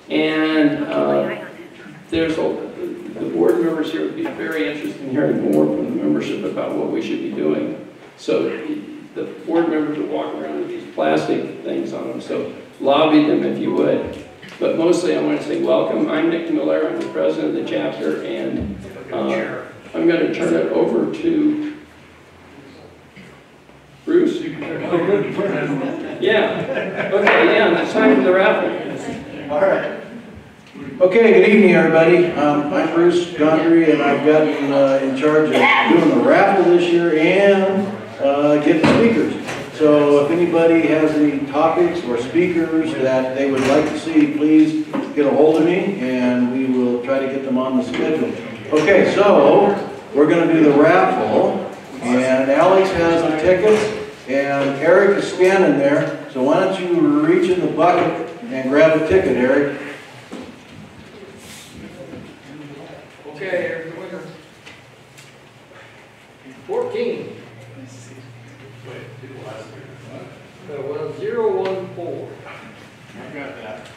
And the board members here would be very interested in hearing more from the membership about what we should be doing. So the board members would walk around with these plastic things on them, so lobby them if you would. But mostly I want to say welcome. I'm Nick Miller, I'm the president of the chapter, and I'm going to turn it over to Bruce. Yeah. Okay, yeah, it's time for the raffle. All right. Okay, good evening, everybody. I'm Bruce Gondry, and I've gotten in charge of doing the raffle this year and getting speakers. So if anybody has any topics or speakers that they would like to see, please get a hold of me, and we will try to get them on the schedule. Okay, so we're going to do the raffle, and Alex has the tickets, and Eric is standing there. So why don't you reach in the bucket and grab a ticket, Eric? Okay, here's the winner. 14. Well, 014. I got that.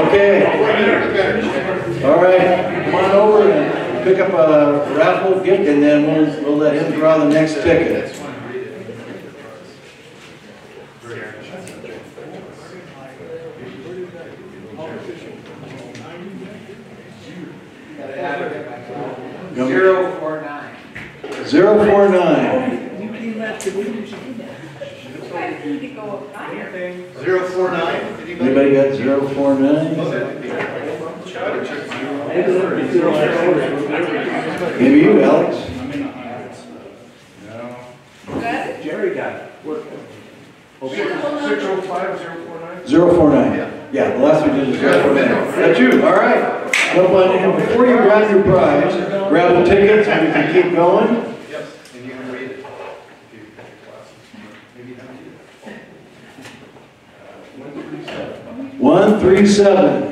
Okay. All right. Come on over and pick up a raffle gift, and then we'll let him draw the next ticket. $049. 049. You came out to me. 049. Anybody got 049? Maybe you, Alex. Good? Jerry got it. 605, 049? 049. Yeah, the last one is 049. That's you. All right. Jump on in. Before you grab your prize, grab the tickets and we can keep going. Yes, and you can read it. 137.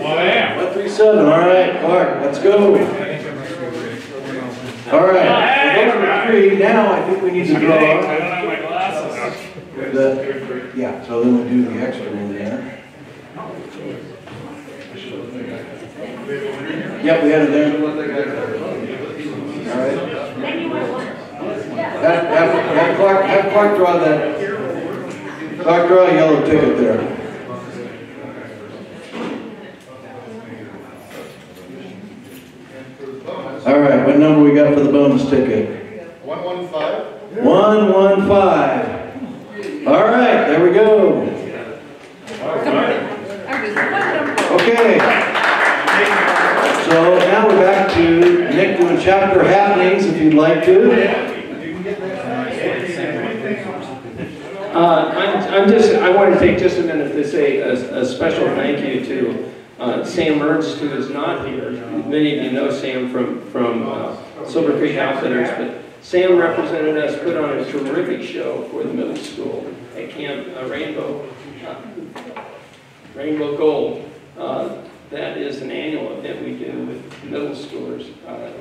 137. All right, Clark, let's go. All right. We're going to 3. Now I think we need to draw. I don't have my glasses. Yeah, so then we'll do the extra one there. Yep, we had it there. All right. Have Clark draw that. Clark, draw a yellow ticket there. All right, what number we got for the bonus ticket? 115. 115. All right, there we go. Okay. So now we're back to Nick doing chapter happenings, if you'd like to. I want to take just a minute to say a special thank you to Sam Ernst, who is not here. Many of you know Sam from Silver Creek Outfitters, but Sam represented us, put on a terrific show for the middle school at Camp Rainbow Gold. That is an annual event we do with middle schoolers.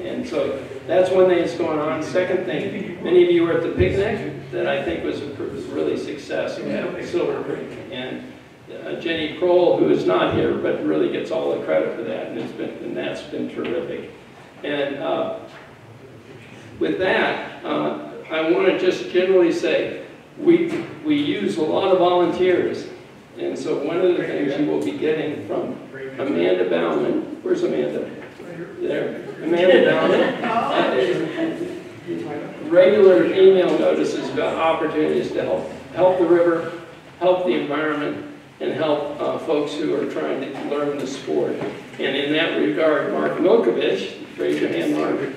And so that's one thing that's going on. Second thing, many of you were at the picnic that I think was really success at Silver Creek. And Jenny Kroll, who is not here, but really gets all the credit for that, and that's been terrific. And with that, I want to just generally say, we use a lot of volunteers. And so one of the things you will be getting from Amanda Bauman, where's Amanda? There. Amanda Bauman. Regular email notices about opportunities to help the river, help the environment, and help folks who are trying to learn the sport. And in that regard, Mark Milkovich, raise your hand, Mark.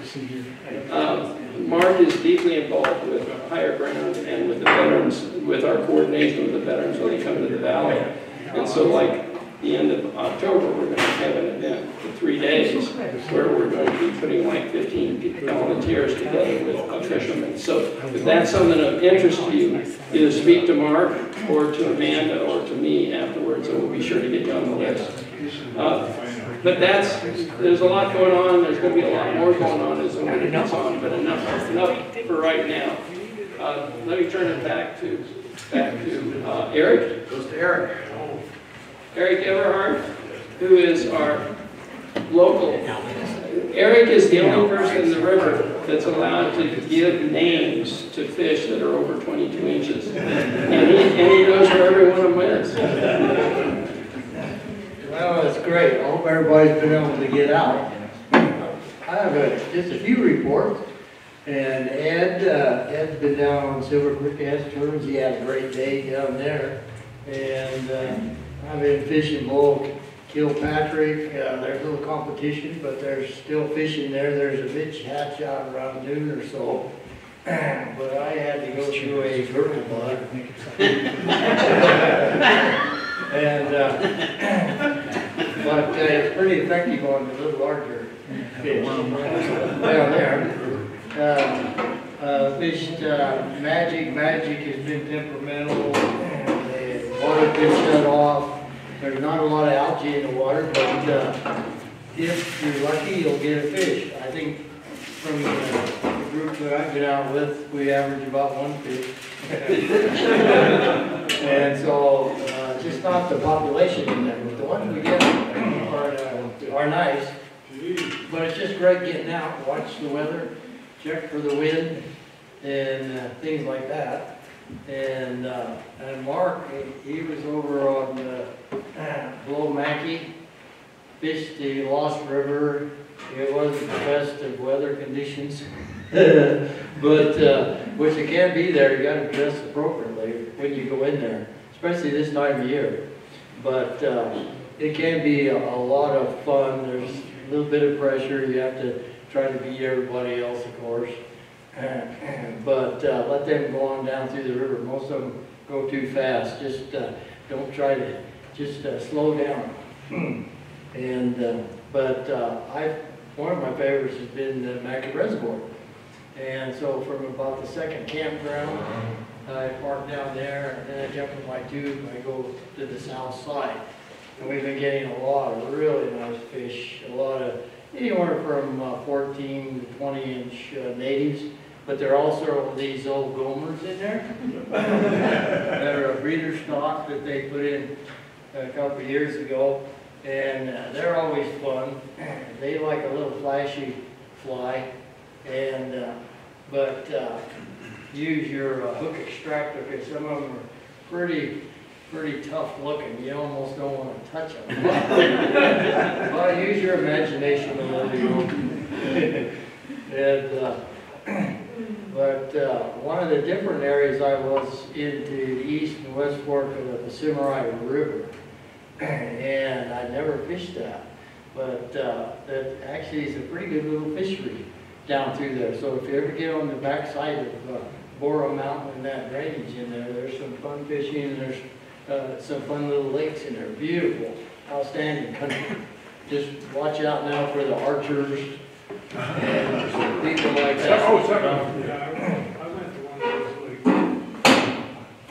Mark is deeply involved with Higher Ground and with the veterans, with our coordination with the veterans when they come to the valley. And so like the end of October, we're going to have an event for 3 days where we're going to be putting like 15 volunteers together with fishermen. So if that's something of interest to you, either speak to Mark or to Amanda or to me afterwards, and we'll be sure to get you on the list. But there's a lot going on. There's going to be a lot more going on as the winter gets on, but enough for right now. Let me turn it back to back to Eric. Goes to Eric. Eric Everhart, who is our local. Eric is the only person in the river that's allowed to give names to fish that are over 22 inches. And he knows where every one of them is. Well, it's great. I hope everybody's been able to get out. I have just a few reports. And Ed's been down on Silver Creek Gas Turns. He had a great day down there. And I've been fishing below Kilpatrick. There's a little competition, but there's still fishing there. There's a bitch hatch out around noon or so. But I had to go through a turtle bug. And but it's pretty effective on the little larger fish down there. Fished Magic. Magic has been temperamental. The water's been shut off. There's not a lot of algae in the water, but if you're lucky, you'll get a fish. I think from the group that I've been out with, we average about one fish. And so, just not the population in there, but the ones we get are nice. But it's just great getting out, watch the weather, check for the wind, and things like that. And Mark, he was over on below Mackey, fished the Lost River. It wasn't the best of weather conditions, but which it can be there. You got to dress appropriately when you go in there, especially this time of year. But it can be a lot of fun. There's a little bit of pressure. You have to try to beat everybody else, of course. But let them go on down through the river. Most of them go too fast. Just don't try to, just slow down. And one of my favorites has been the Mackey Reservoir. And so from about the second campground, I park down there, and then I jump in my tube, and I go to the south side. And we've been getting a lot of really nice fish, a lot of anywhere from 14 to 20-inch natives. But there are also these old gomers in there. They're a breeder stock that they put in a couple of years ago. And they're always fun. They like a little flashy fly. And but use your hook extractor, because some of them are pretty tough looking. You almost don't want to touch them. Well, use your imagination a little bit. And but one of the different areas I was into the east and west fork of the Cimarron River, and I never fished that, but that actually is a pretty good little fishery down through there. So if you ever get on the backside of Bora Mountain and that drainage in there, there's some fun fishing, and there's some fun little lakes in there. Beautiful, outstanding country. Just watch out now for the archers and people like that. I went to one of those lakes.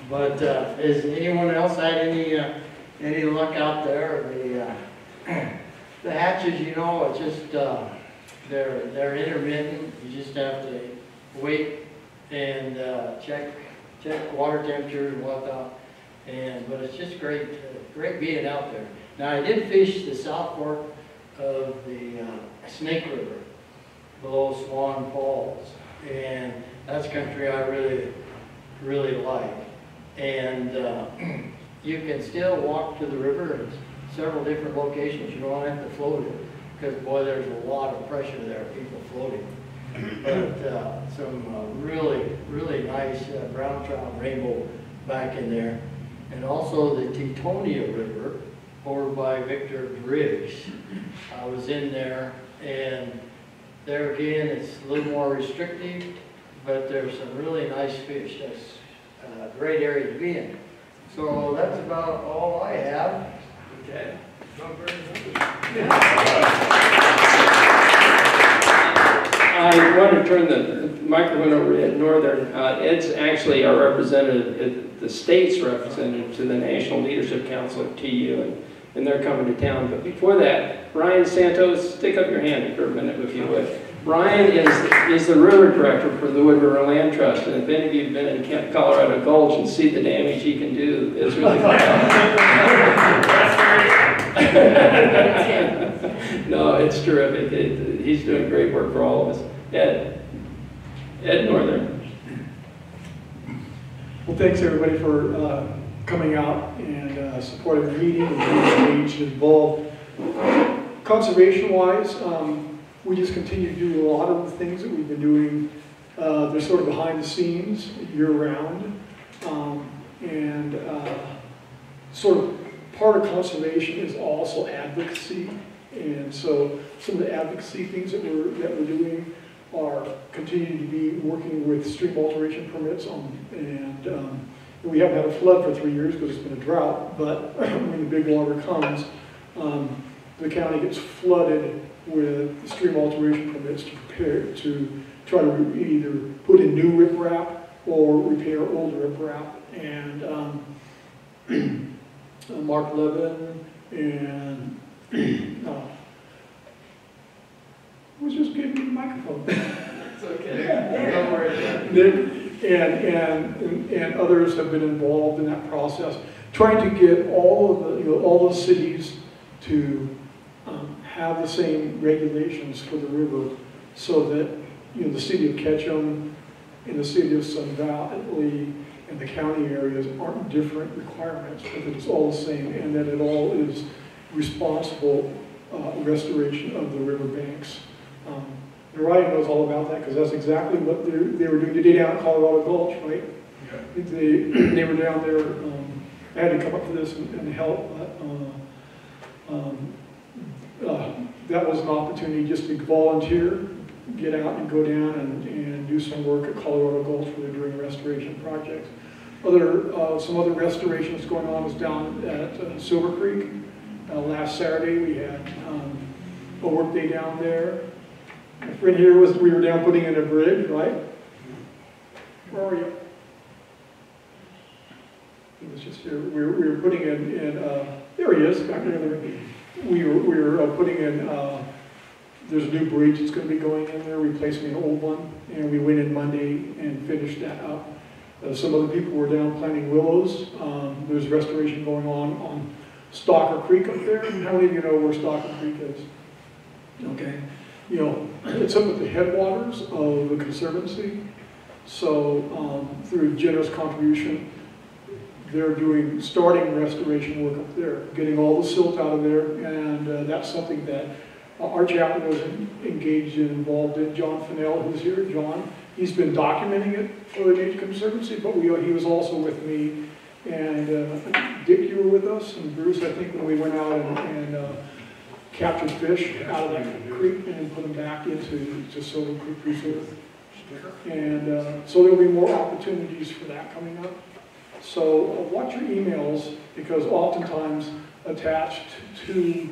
But has anyone else had any luck out there? The hatches, you know, it's just they're intermittent. You just have to wait and check water temperature and whatnot. But it's just great being out there. Now I did fish the South Fork of the Snake River below Swan Falls, and that's country I really like. And you can still walk to the river in several different locations. You don't have to float it, because boy, there's a lot of pressure there, people floating. But some really nice brown trout and rainbow back in there. And also the Teutonia River over by Victor Briggs. I was in there, and there again it's a little more restrictive, but there's some really nice fish. That's a great area to be in. So that's about all I have. Okay. I want to turn the microphone over to Ed Northern. Ed's actually our representative, the state's representative to the National Leadership Council of TU, and they're coming to town. But before that, Ryan Santos, stick up your hand for a minute if you would. Ryan is the river director for the Wood River Land Trust, and if any of you have been in Colorado Gulch and see the damage he can do, it's really No, it's terrific. He's doing great work for all of us. Ed Northern. Well, thanks everybody for coming out and supporting the meeting and being engaged and involved. Conservation-wise, we just continue to do a lot of the things that we've been doing. They're sort of behind the scenes, year-round, and sort of part of conservation is also advocacy. And so some of the advocacy things that we're doing are continuing to be working with stream alteration permits and we haven't had a flood for 3 years because it's been a drought, but when the big water comes, the county gets flooded with stream alteration permits to try to either put in new riprap or repair old riprap. And Mark Levin and was just giving me the microphone. It's okay. Don't worry. Nick and others have been involved in that process, trying to get all of the all the cities to have the same regulations for the river, so that the city of Ketchum and the city of Sun Valley and the county areas aren't different requirements, but that it's all the same, and that it all is responsible restoration of the river banks. Ryan knows all about that because that's exactly what they were doing today down at Colorado Gulch, right? Yeah. They were down there. I had to come up to this and help, but that was an opportunity just to volunteer, get out and go down and do some work at Colorado Gulch where they're doing restoration projects. Some other restorations going on is down at Silver Creek. Last Saturday we had a work day down there. My friend here we were down putting in a bridge, right? Where are you? He was just here. We were putting in there he is, back there. We were putting in, there's a new bridge that's going to be going in there, replacing an old one, and we went in Monday and finished that up. Some other people were down planting willows. There's restoration going on Stalker Creek up there. How many of you know where Stalker Creek is? Okay. It's up at the headwaters of the Conservancy. So through generous contribution, they're starting restoration work up there, getting all the silt out of there, and that's something that our chaplain was engaged and involved in. John Fennell, who's here, John, he's been documenting it for the Nature Conservancy, but he was also with me, and Dick, you were with us, and Bruce, I think, when we went out and captured fish out of that creek and put them back into Silver Creek Reserve. And so there'll be more opportunities for that coming up. So watch your emails, because oftentimes attached to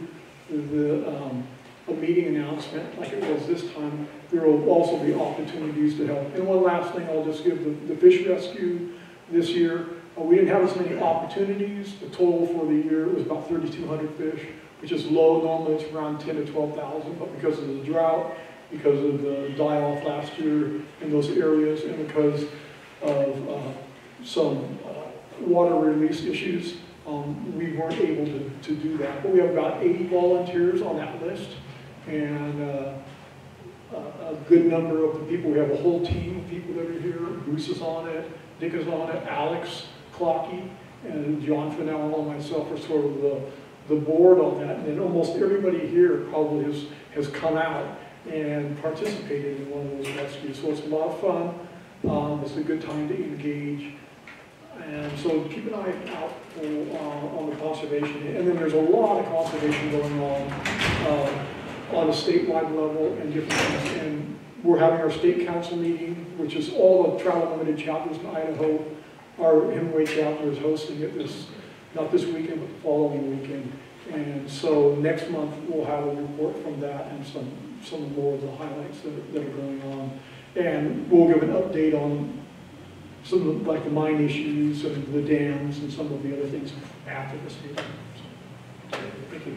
a meeting announcement, like it was this time, there will also be opportunities to help. And one last thing, I'll just give the fish rescue this year. We didn't have as many opportunities. The total for the year was about 3,200 fish, which is low. Normally it's around 10 to 12,000, but because of the drought, because of the die-off last year in those areas, and because of some water release issues, we weren't able to do that. But we have about 80 volunteers on that list, and a good number of the people. We have a whole team of people that are here. Bruce is on it, Dick is on it, Alex Clockey, and John Fennell and myself are sort of the board on that. And then almost everybody here probably has come out and participated in one of those rescues. So it's a lot of fun. It's a good time to engage. And so keep an eye out on the conservation. And then there's a lot of conservation going on a statewide level and different things. And we're having our state council meeting, which is all the Trout Unlimited chapters in Idaho. Our Hemingway chapter is hosting it not this weekend, but the following weekend. And so next month we'll have a report from that and some more of the highlights that are going on. And we'll give an update on some of like the mine issues and the dams and some of the other things after this meeting. So, thank you.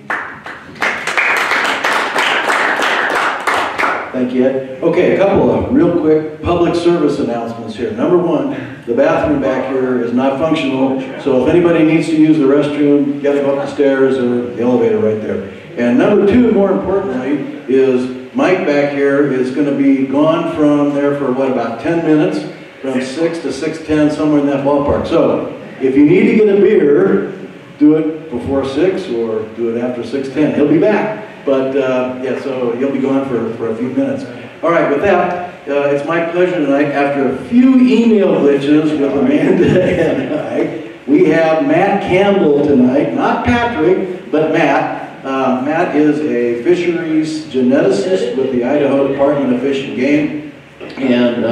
Thank you, Ed. Okay, a couple of real quick public service announcements here. Number one, the bathroom back here is not functional, so if anybody needs to use the restroom, you gotta go up the stairs or the elevator right there. And number two, more importantly, is Mike back here is gonna be gone from there for what, about 10 minutes? From 6 to 6:10, somewhere in that ballpark. So, if you need to get a beer, do it before 6 or do it after 6:10. He'll be back. But yeah, so he'll be gone for a few minutes. All right, with that, it's my pleasure tonight, after a few email glitches with Amanda and I, we have Matt Campbell tonight, not Patrick, but Matt. Matt is a fisheries geneticist with the Idaho Department of Fish and Game, and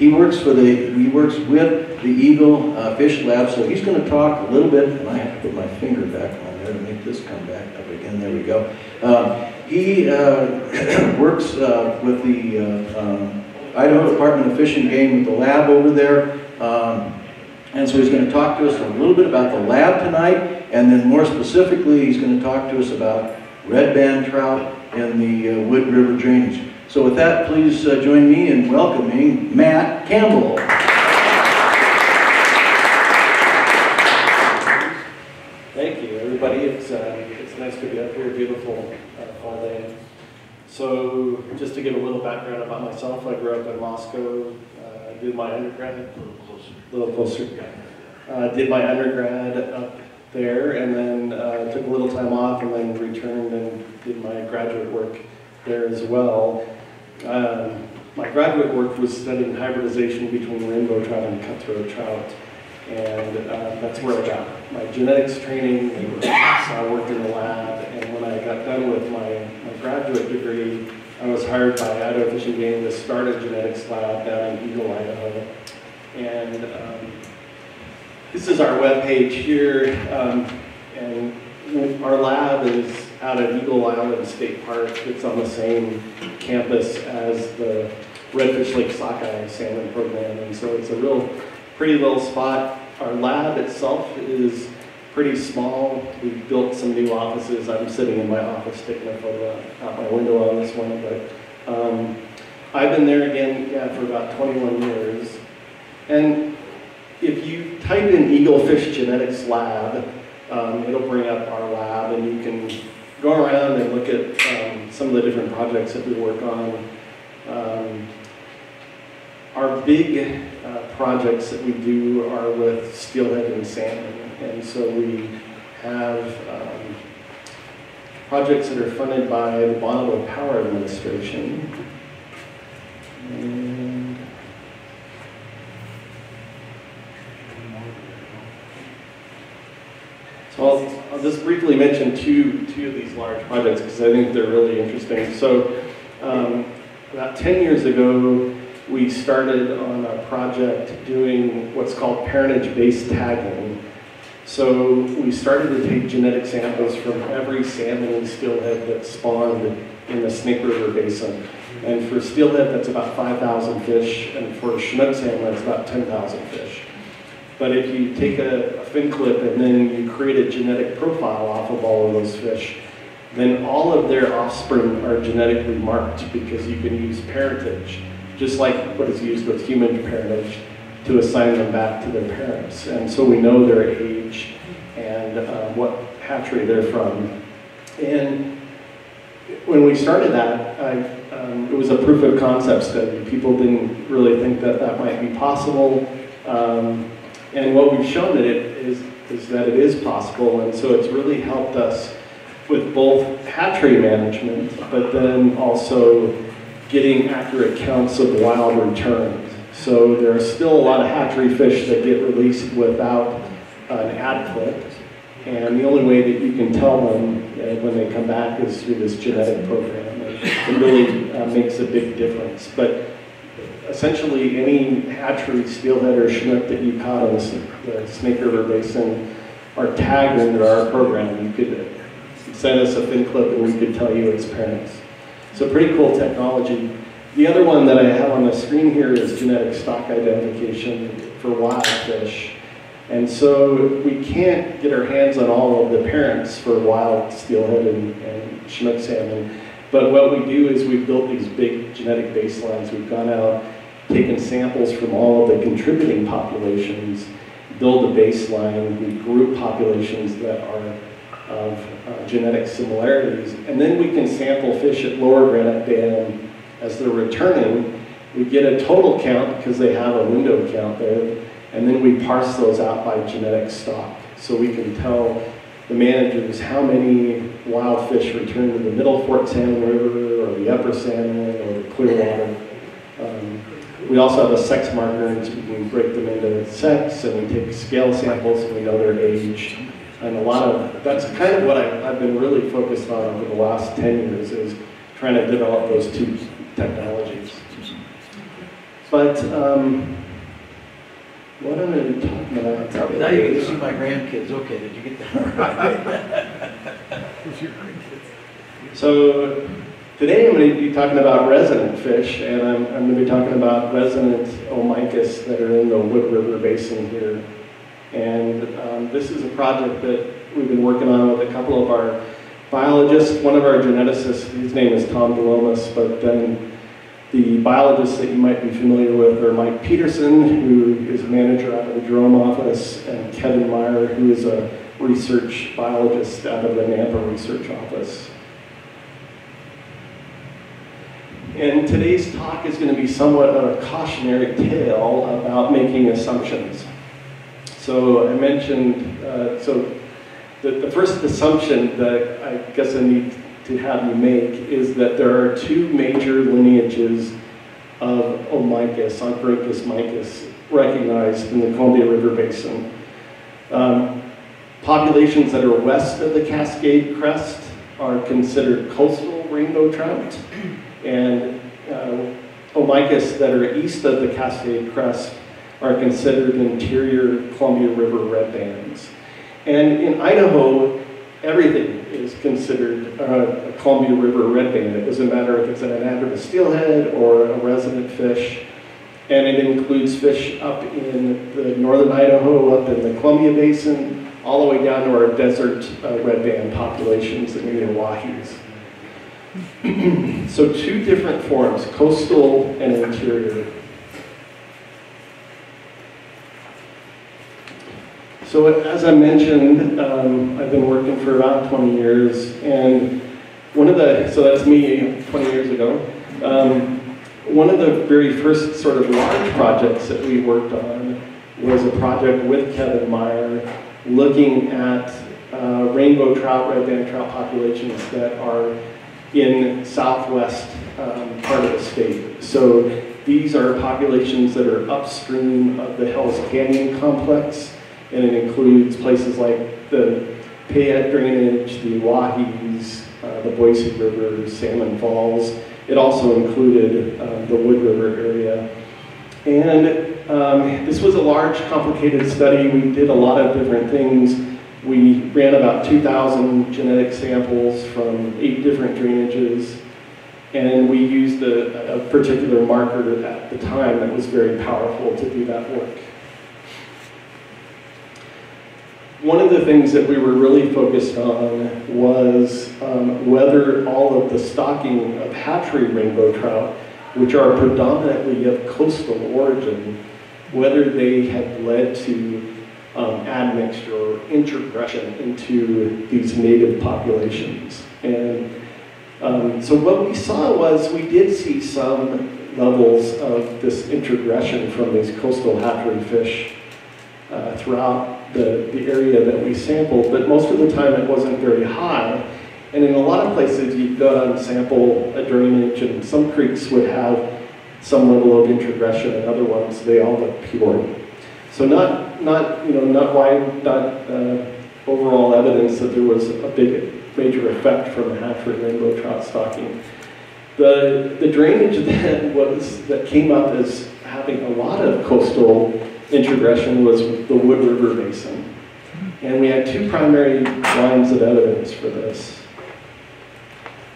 he works with the Eagle Fish Lab, so he's going to talk a little bit, and I have to put my finger back on there to make this come back up again. There we go. He works with the Idaho Department of Fish and Game with the lab over there, and so he's going to talk to us a little bit about the lab tonight, and then more specifically, he's going to talk to us about red band trout in the Wood River drainage. So with that, please join me in welcoming Matt Campbell. Thank you, everybody. It's nice to be up here, beautiful fall day. So just to give a little background about myself, I grew up in Moscow, did my undergrad, a little closer. Did my undergrad up there, and then took a little time off, and then returned and did my graduate work there as well. My graduate work was studying hybridization between rainbow trout and cutthroat trout, and that's where I got my genetics training. So I worked in the lab, and when I got done with my graduate degree, I was hired by Idaho Fish and Game to start a genetics lab down in Eagle, Idaho. And this is our webpage here, and our lab is out at Eagle Island State Park. It's on the same campus as the Redfish Lake Sockeye salmon program, and so it's a real pretty little spot. Our lab itself is pretty small. We've built some new offices. I'm sitting in my office taking a photo out my window on this one, but I've been there again, for about 21 years. And if you type in Eagle Fish Genetics Lab, it'll bring up our lab, and you can go around and look at some of the different projects that we work on. Our big projects that we do are with steelhead and salmon, and so we have projects that are funded by the Bonneville Power Administration. And so I'll just briefly mention two of these large projects because I think they're really interesting. So about 10 years ago, we started on a project doing what's called parentage-based tagging. So we started to take genetic samples from every salmon and steelhead that spawned in the Snake River Basin. And for steelhead, that's about 5,000 fish, and for Chinook salmon, that's about 10,000 fish. But if you take a fin clip and then you create a genetic profile off of all of those fish, then all of their offspring are genetically marked because you can use parentage, just like what is used with human parentage, to assign them back to their parents. And so we know their age and what hatchery they're from. And when we started that, it was a proof of concept study. People didn't really think that that might be possible. And what we've shown that is that it is possible. And so it's really helped us with both hatchery management, but then also getting accurate counts of wild returns. So there are still a lot of hatchery fish that get released without an ad clip. And the only way that you can tell them when they come back is through this genetic program. It really makes a big difference. But essentially, any hatchery, steelhead, or Chinook that you caught in the Snake River Basin are tagged under our program. You could send us a fin clip and we could tell you its parents. So pretty cool technology. The other one that I have on the screen here is genetic stock identification for wild fish. And so we can't get our hands on all of the parents for wild steelhead and Chinook salmon. But what we do is we've built these big genetic baselines. We've gone out, taken samples from all of the contributing populations, build a baseline, we group populations that are of genetic similarities, and then we can sample fish at lower granite dam as they're returning. We get a total count because they have a window count there, and then we parse those out by genetic stock. So we can tell the managers how many wild fish return to the Middle Fork Salmon River, or the Upper Salmon, or the Clearwater. We also have a sex marker, and so we can break them into sex, and we take scale samples, and we know their age. And that's kind of what I've been really focused on over the last 10 years, is trying to develop those two technologies. But what am I talking about? Now you get to see my grandkids. Okay, did you get that? So today I'm going to be talking about resident fish, and I'm going to be talking about resident Omicus that are in the Wood River Basin here. And this is a project that we've been working on with a couple of our biologists. One of our geneticists, his name is Tom DeLomas, but then the biologists that you might be familiar with are Mike Peterson, who is a manager out of the Jerome office, and Kevin Meyer, who is a research biologist out of the Nampa research office. And today's talk is going to be somewhat of a cautionary tale about making assumptions. So I mentioned, the first assumption that I guess I need to have you make is that there are two major lineages of Omicus, Oncorhynchus micus, recognized in the Columbia River Basin. Populations that are west of the Cascade Crest are considered coastal rainbow trout, and Omicus that are east of the Cascade Crest are considered interior Columbia River red bands. And in Idaho, everything is considered a Columbia River red band. It doesn't matter if it's an anadromous steelhead or a resident fish. And it includes fish up in the northern Idaho, up in the Columbia Basin, all the way down to our desert red band populations in the Oahes. So two different forms, coastal and interior. So as I mentioned, I've been working for about 20 years, and so that's me 20 years ago. One of the very first sort of large projects that we worked on was a project with Kevin Meyer looking at rainbow trout, red band trout populations that are in southwest part of the state. So these are populations that are upstream of the Hells Canyon complex, and it includes places like the Payette Drainage, the Oahes, the Boise River, Salmon Falls. It also included the Wood River area. And this was a large, complicated study. We did a lot of different things. We ran about 2,000 genetic samples from 8 different drainages, and we used a particular marker at the time that was very powerful to do that work. One of the things that we were really focused on was whether all of the stocking of hatchery rainbow trout, which are predominantly of coastal origin, whether they had led to admixture or introgression into these native populations. And so what we saw was we did see some levels of this introgression from these coastal hatchery fish throughout the area that we sampled, but most of the time it wasn't very high. And in a lot of places you'd go and sample a drainage, and some creeks would have some level of introgression, and other ones, they all look pure. So not overall evidence that there was a big major effect from the hatchery rainbow trout stocking. The drainage that came up as having a lot of coastal introgression was the Wood River Basin. And we had 2 primary lines of evidence for this.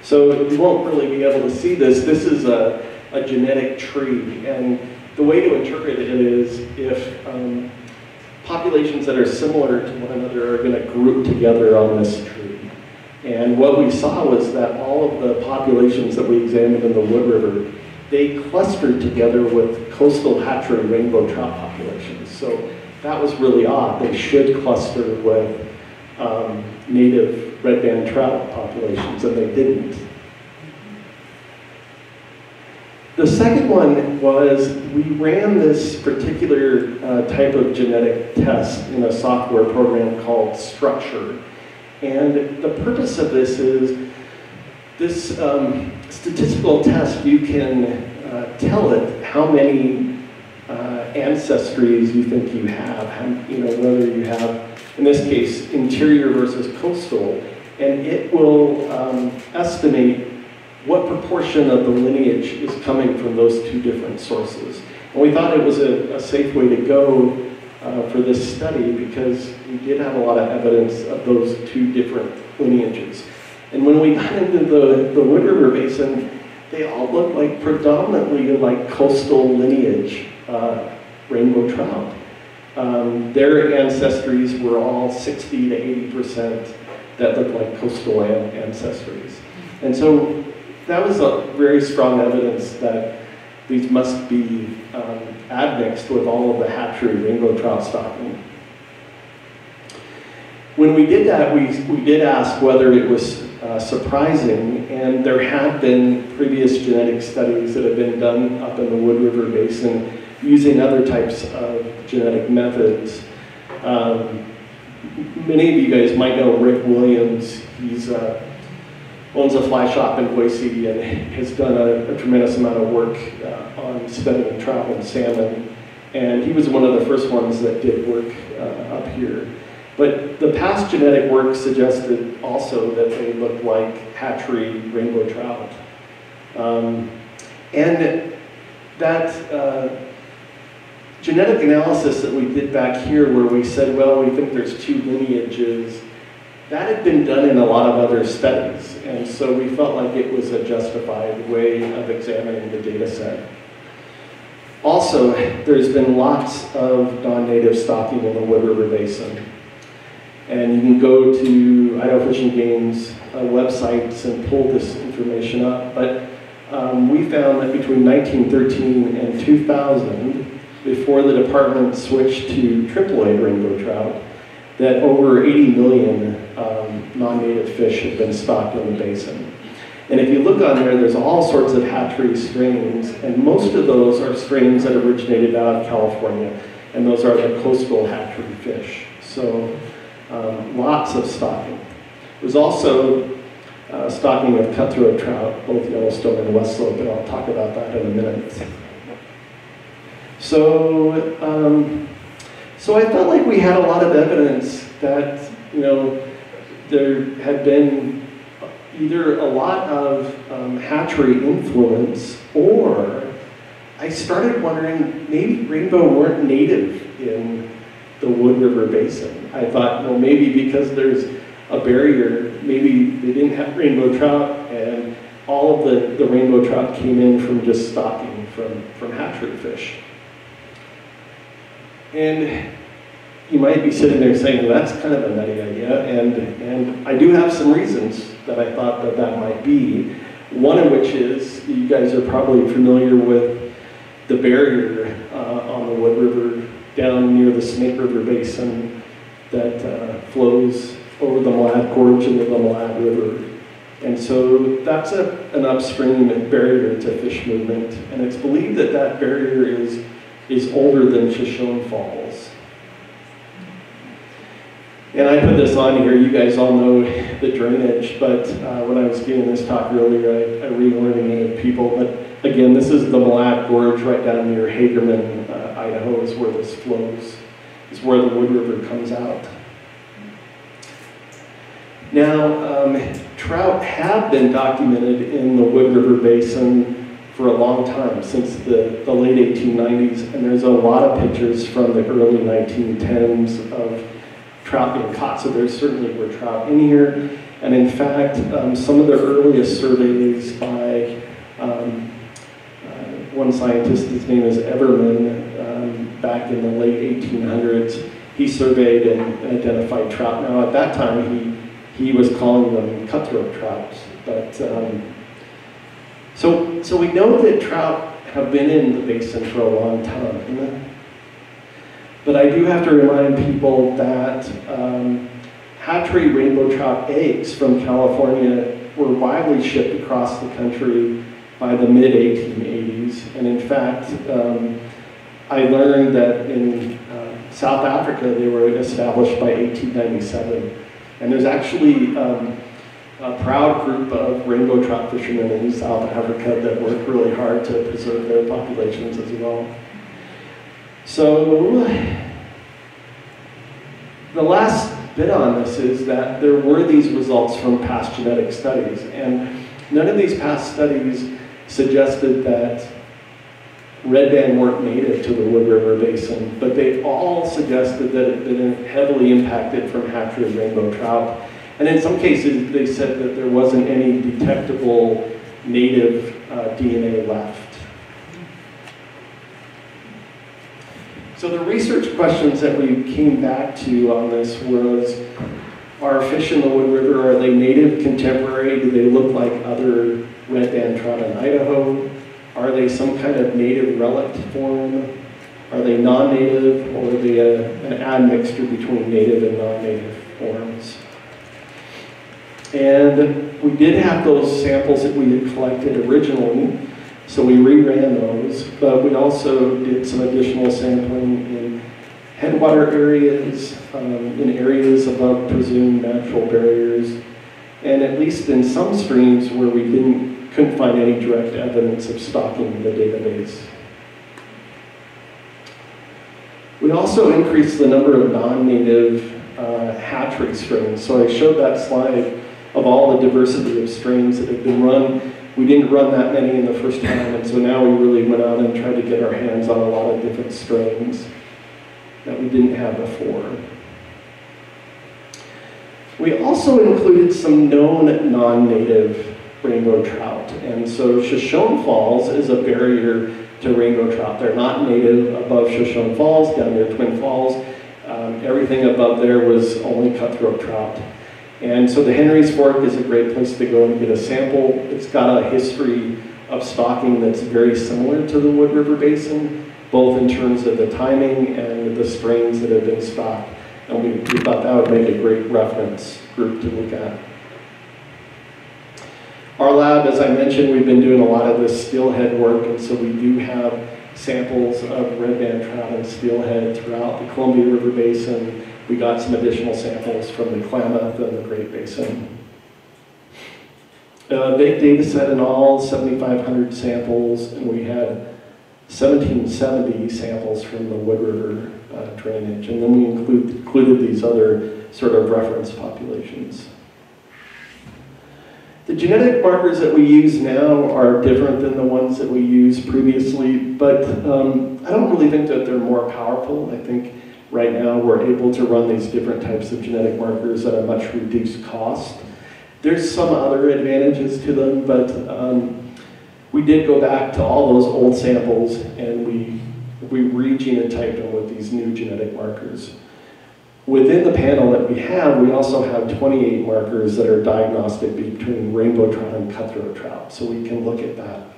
So you won't really be able to see this. This is a genetic tree, and the way to interpret it is if populations that are similar to one another are going to group together on this tree. And what we saw was that all of the populations that we examined in the Wood River, they clustered together with coastal hatchery rainbow trout populations. So that was really odd. They should cluster with native red band trout populations, and they didn't. The second one was we ran this particular type of genetic test in a software program called Structure. And the purpose of this is this statistical test, you can tell it how many ancestries you think you have, whether you have, in this case, interior versus coastal, and it will estimate what proportion of the lineage is coming from those two different sources. And we thought it was a safe way to go for this study because we did have a lot of evidence of those two different lineages. And when we got into the Wood River Basin, they all look like predominantly like coastal lineage rainbow trout. Their ancestries were all 60 to 80% that looked like coastal ancestries. And so that was a very strong evidence that these must be admixed with all of the hatchery rainbow trout stocking. When we did that, we did ask whether it was surprising, and there have been previous genetic studies that have been done up in the Wood River Basin using other types of genetic methods. Many of you guys might know Rick Williams. He's owns a fly shop in Boise and has done a tremendous amount of work on studying trout and salmon. And he was one of the first ones that did work up here. But the past genetic work suggested also that they look like hatchery rainbow trout. And that genetic analysis that we did back here where we said, well, we think there's two lineages, that had been done in a lot of other studies. And so we felt like it was a justified way of examining the data set. Also, there's been lots of non-native stocking in the Wood River Basin. And you can go to Idaho Fish and Game's websites and pull this information up. But we found that between 1913 and 2000, before the department switched to AAA rainbow trout, that over 80 million non-native fish have been stocked in the basin. And if you look on there, there's all sorts of hatchery strains, and most of those are strains that originated out of California, and those are the coastal hatchery fish. So lots of stocking. There's also stocking of cutthroat trout, both Yellowstone and West Slope, and I'll talk about that in a minute. So, so I felt like we had a lot of evidence that, there had been either a lot of hatchery influence, or I started wondering maybe rainbow weren't native in the Wood River Basin. I thought, well, maybe because there's a barrier, maybe they didn't have rainbow trout, and all of the rainbow trout came in from just stocking from hatchery fish. And you might be sitting there saying, well, that's kind of a nutty idea, and I do have some reasons that I thought that might be. One of which is, you guys are probably familiar with the barrier on the Wood River down near the Snake River Basin that flows over the Malad Gorge into the Malad River. And so that's an upstream barrier to fish movement, and it's believed that that barrier is older than Shoshone Falls. And I put this on here, you guys all know the drainage, but when I was giving this talk earlier, I relearning people, but again, this is the Malad Gorge right down near Hagerman, Idaho is where this flows, is where the Wood River comes out. Now, trout have been documented in the Wood River Basin for a long time, since the late 1890s, and there's a lot of pictures from the early 1910s of trout being caught, so there certainly were trout in here. And in fact, some of the earliest surveys by one scientist, his name is Everman, back in the late 1800s, he surveyed and identified trout. Now at that time, he was calling them cutthroat trout. But so we know that trout have been in the basin for a long time. But I do have to remind people that hatchery rainbow trout eggs from California were widely shipped across the country by the mid-1880s. And in fact, I learned that in South Africa they were established by 1897. And there's actually a proud group of rainbow trout fishermen in South Africa that work really hard to preserve their populations as well. So the last bit on this is that there were these results from past genetic studies, and none of these past studies suggested that red band weren't native to the Wood River Basin, but they all suggested that it had been heavily impacted from hatchery rainbow trout. And in some cases, they said that there wasn't any detectable native DNA left. So the research questions that we came back to on this was, are fish in the Wood River, are they native, contemporary? Do they look like other red band trout in Idaho? Are they some kind of native relic form? Are they non-native, or are they an admixture between native and non-native forms? And we did have those samples that we had collected originally, so we reran those, but we also did some additional sampling in headwater areas, in areas above presumed natural barriers, and at least in some streams where we couldn't find any direct evidence of stocking in the database. We also increased the number of non-native hatchery strains. So I showed that slide of all the diversity of strains that had been run. We didn't run that many in the first time, and so now we really went out and tried to get our hands on a lot of different strains that we didn't have before. We also included some known non-native rainbow trout, and so Shoshone Falls is a barrier to rainbow trout. They're not native above Shoshone Falls, down near Twin Falls. Everything above there was only cutthroat trout. And so the Henry's Fork is a great place to go and get a sample. It's got a history of stocking that's very similar to the Wood River Basin, both in terms of the timing and the strains that have been stocked. And we thought that would make a great reference group to look at. Our lab, as I mentioned, we've been doing a lot of this steelhead work, and so we do have samples of red band trout and steelhead throughout the Columbia River Basin. We got some additional samples from the Klamath and the Great Basin. Big data set in all, 7,500 samples, and we had 1,770 samples from the Wood River drainage. And then we included these other sort of reference populations. The genetic markers that we use now are different than the ones that we used previously, but I don't really think that they're more powerful. I think right now we're able to run these different types of genetic markers at a much reduced cost. There's some other advantages to them, but we did go back to all those old samples and we re-genotyped them with these new genetic markers. Within the panel that we have, we also have 28 markers that are diagnostic between rainbow trout and cutthroat trout, so we can look at that.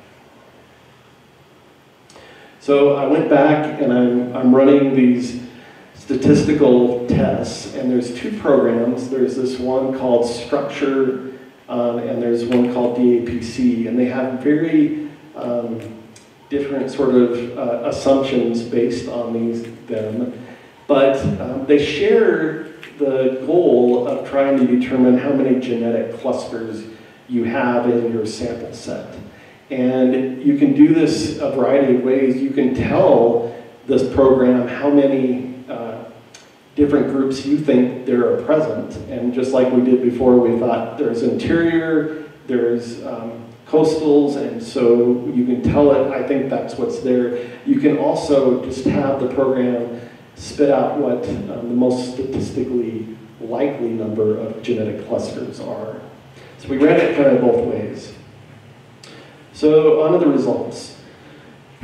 So I went back and I'm running these statistical tests, and there's two programs. There's this one called Structure, and there's one called DAPC, and they have very different sort of assumptions based on them. But they share the goal of trying to determine how many genetic clusters you have in your sample set. And you can do this a variety of ways. You can tell this program how many different groups you think there are present. And just like we did before, we thought there's interior, there's coastals, and so you can tell it, I think that's what's there. You can also just have the program spit out what the most statistically likely number of genetic clusters are. So we ran it kind of both ways. So on to the results.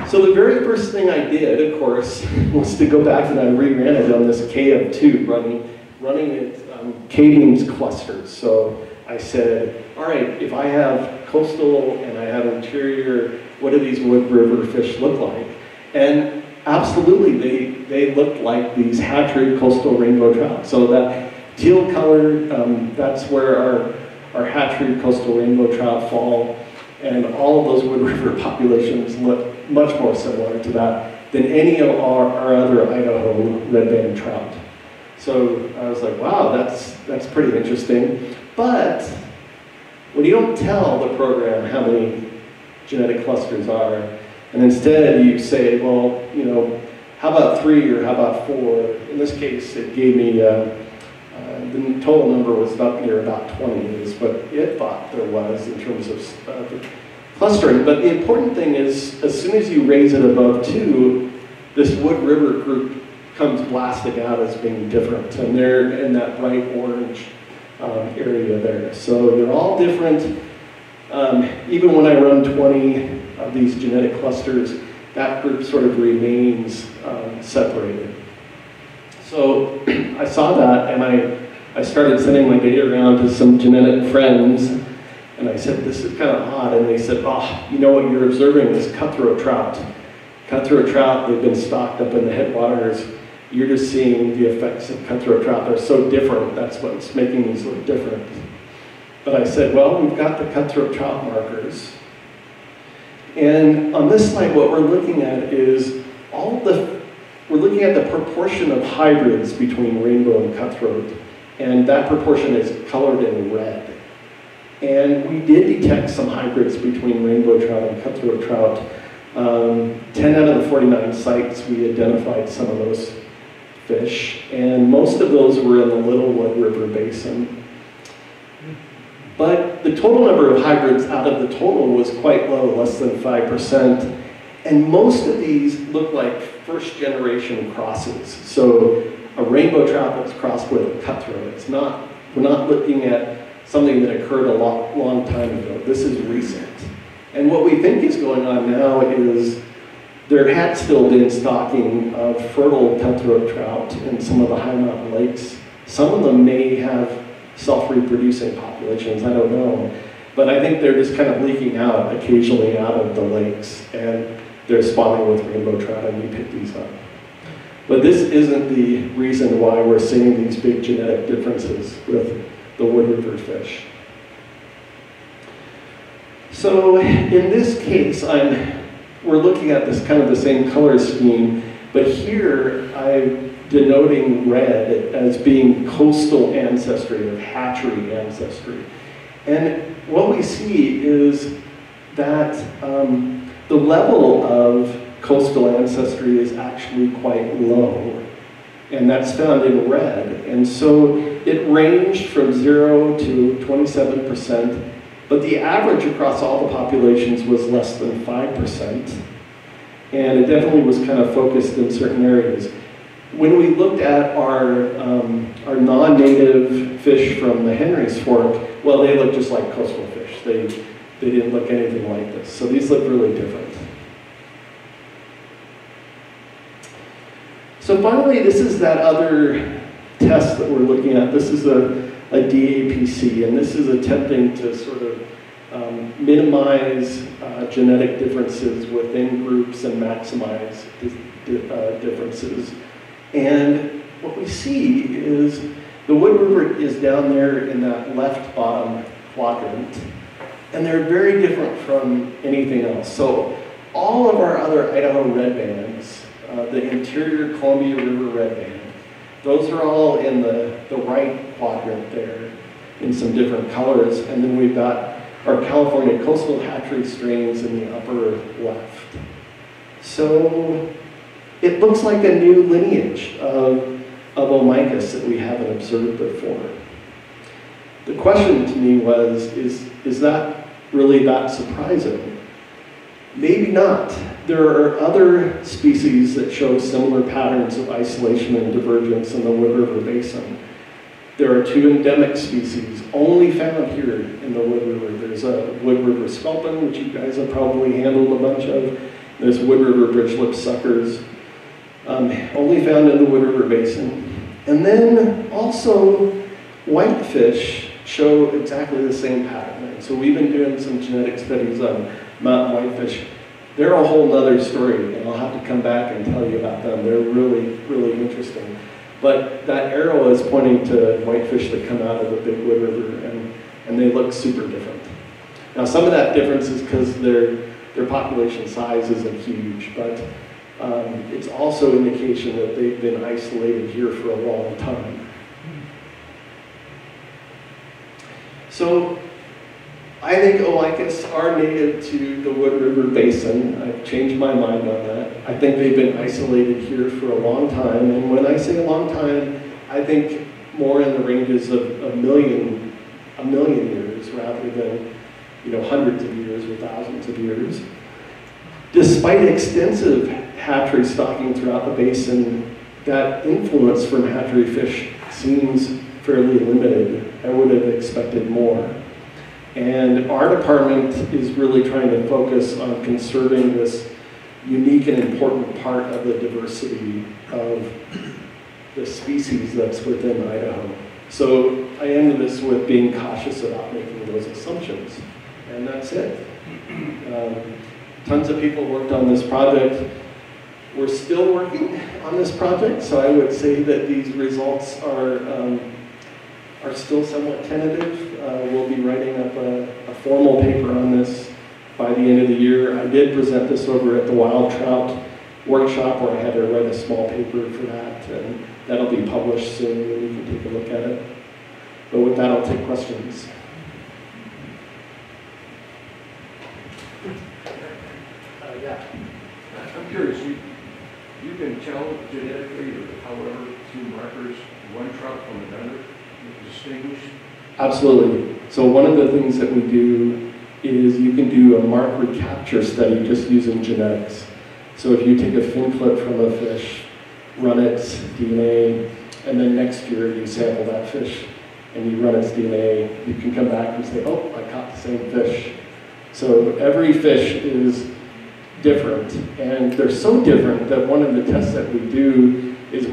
So the very first thing I did, of course, was to go back and I reran it on this K of 2, running it cavings clusters. So I said, all right, if I have coastal and I have interior, what do these Wood River fish look like? And absolutely, they look like these hatchery coastal rainbow trout. So that teal color, that's where our hatchery coastal rainbow trout fall. And all of those Wood River populations look much more similar to that than any of our other Idaho red-banded trout. So I was like, wow, that's pretty interesting. But when you don't tell the program how many genetic clusters are, and instead you say, well, you know, how about 3 or how about 4? In this case, it gave me, the total number was up near about 20 is what it thought there was in terms of clustering. But the important thing is, as soon as you raise it above 2, this Wood River group comes blasting out as being different, and they're in that bright orange area there. So they're all different. Even when I run 20 of these genetic clusters, that group sort of remains separated. So I saw that, and I started sending my data around to some genetic friends, and I said, this is kind of odd, and they said, oh, you know what you're observing is cutthroat trout. Cutthroat trout, they've been stocked up in the headwaters. You're just seeing the effects of cutthroat trout. They're so different, that's what's making these look different. But I said, well, we've got the cutthroat trout markers. And on this slide, what we're looking at is we're looking at the proportion of hybrids between rainbow and cutthroat. And that proportion is colored in red. And we did detect some hybrids between rainbow trout and cutthroat trout. 10 out of the 49 sites, we identified some of those fish. And most of those were in the Little Wood River Basin. But the total number of hybrids out of the total was quite low, less than 5%. And most of these look like first-generation crosses. So a rainbow trout that's crossed with a cutthroat. We're not looking at something that occurred a long time ago. This is recent. And what we think is going on now is there had still been stocking of fertile cutthroat trout in some of the high mountain lakes. Some of them may have self-reproducing populations, I don't know. But I think they're just kind of leaking out occasionally out of the lakes, and they're spawning with rainbow trout, and we pick these up. But this isn't the reason why we're seeing these big genetic differences with the Wood River fish. So in this case, we're looking at this kind of the same color scheme, but here I'm denoting red as being coastal ancestry, of hatchery ancestry. And what we see is that the level of coastal ancestry is actually quite low, and that's found in red. And so it ranged from 0 to 27%, but the average across all the populations was less than 5%. And it definitely was kind of focused in certain areas. When we looked at our non-native fish from the Henry's Fork, well, they look just like coastal fish. They didn't look anything like this. So these look really different. So finally, this is that other test that we're looking at. This is a DAPC, and this is attempting to sort of minimize genetic differences within groups and maximize differences. And what we see is the Wood River is down there in that left bottom quadrant, and they're very different from anything else. So all of our other Idaho red bands, the interior Columbia River red band, those are all in the right quadrant there in some different colors. And then we've got our California coastal hatchery strains in the upper left. So it looks like a new lineage of Omicus that we haven't observed before. The question to me was, is that really that surprising? Maybe not. There are other species that show similar patterns of isolation and divergence in the Wood River Basin. There are 2 endemic species only found here in the Wood River. There's a Wood River sculpin, which you guys have probably handled a bunch of. There's Wood River bridge-lip suckers, only found in the Wood River Basin. And then also Whitefish show exactly the same pattern. And so we've been doing some genetic studies on mountain whitefish. They're a whole nother story, and I'll have to come back and tell you about them. They're really, really interesting. But that arrow is pointing to whitefish that come out of the Big Wood River, and they look super different. Now, some of that difference is because their population size isn't huge, but it's also indication that they've been isolated here for a long time. So I think Olycus are native to the Wood River Basin. I've changed my mind on that. I think they've been isolated here for a long time, and when I say a long time, I think more in the ranges of a million years rather than, you know, hundreds of years or thousands of years. Despite extensive hatchery stocking throughout the basin, that influence from hatchery fish seems fairly limited. I would have expected more. And our department is really trying to focus on conserving this unique and important part of the diversity of the species that's within Idaho. So I ended this with being cautious about making those assumptions, and that's it. Tons of people worked on this project. We're still working on this project, so I would say that these results are still somewhat tentative. We'll be writing up a formal paper on this by the end of the year. I did present this over at the Wild Trout workshop where I had to write a small paper for that, and that'll be published soon, and you can take a look at it. But with that, I'll take questions. Yeah. I'm curious, you can tell genetically or however through markers one trout from another, distinguish? Absolutely. So one of the things that we do is you can do a mark recapture study just using genetics. So if you take a fin clip from a fish, run its DNA, and then next year you sample that fish and you run its DNA, you can come back and say, oh, I caught the same fish. So every fish is different, and they're so different that one of the tests that we do is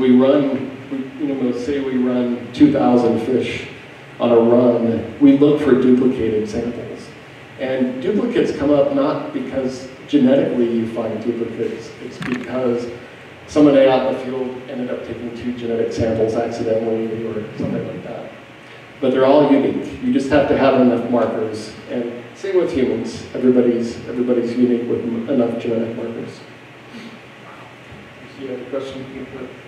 say we run 2,000 fish on a run, we look for duplicated samples. And duplicates come up not because genetically you find duplicates, it's because someone out in the field ended up taking 2 genetic samples accidentally or something like that. But they're all unique. You just have to have enough markers. And same with humans. Everybody's unique with enough genetic markers. You have a question?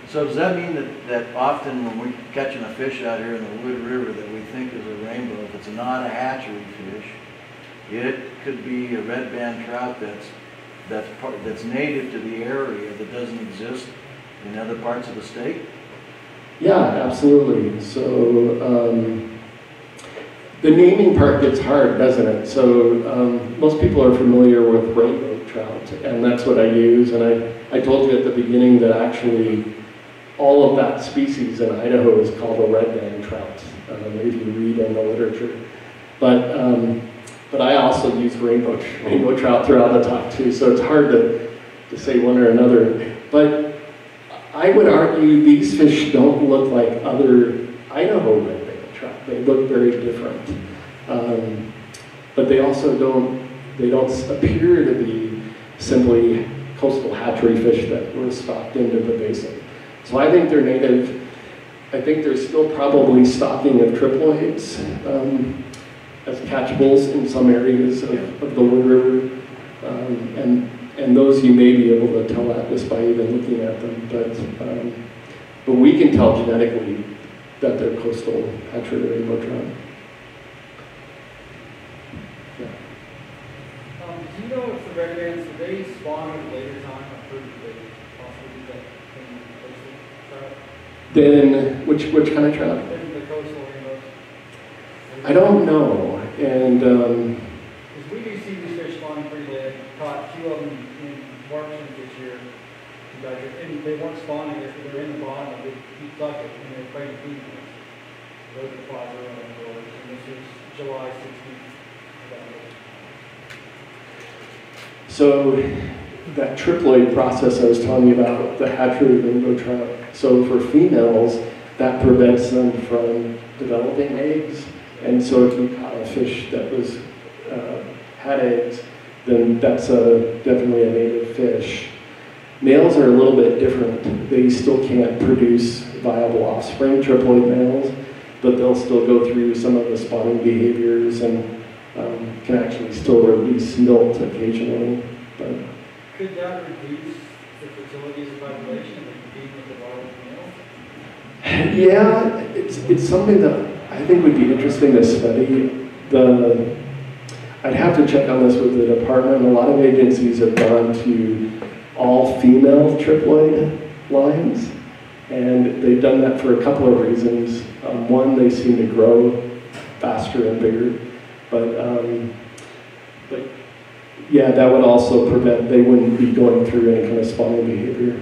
So does that mean that often when we're catching a fish out here in the Wood River that we think is a rainbow, if it's not a hatchery fish, it could be a red band trout that's native to the area that doesn't exist in other parts of the state? Yeah, absolutely. So the naming part gets hard, doesn't it? So most people are familiar with rainbow trout, and that's what I use. And I told you at the beginning that actually all of that species in Idaho is called a red band trout, if you read in the literature. But I also use rainbow trout throughout the talk too, so it's hard to say one or another. But I would argue these fish don't look like other Idaho red band trout. They look very different. But they also don't appear to be simply coastal hatchery fish that were stocked into the basin. So I think they're native. I think there's still probably stocking of triploids as catchables in some areas of the Wood River. And those you may be able to tell that just by even looking at them. But we can tell genetically that they're coastal hatchery rainbow trout. Do you know if the red bands, do they spawn at a later time? I've heard that they possibly do that in the coastal trout. Then, which kind of trout? In the coastal rainbows. I don't know. And Because we do see these fish spawning pretty late. Caught 2 of them in Marchland this year. And they weren't spawning, they're in the bottom of a deep bucket, and they're praying to feed them. Those are 5 around, and this is July 16th. so that triploid process I was telling you about, the hatchery rainbow trout. So for females, that prevents them from developing eggs. And so if you caught a fish that was had eggs, then that's definitely a native fish. Males are a little bit different. They still can't produce viable offspring, triploid males, but they'll still go through some of the spawning behaviors and can actually still release milt occasionally. But Could that reduce the fertility of the population and compete with the large males? yeah, it's something that I think would be interesting to study. I'd have to check on this with the department. A lot of agencies have gone to all female triploid lines, and they've done that for a couple of reasons. One, they seem to grow faster and bigger, but yeah, that would also prevent, they wouldn't be going through any kind of spawning behavior.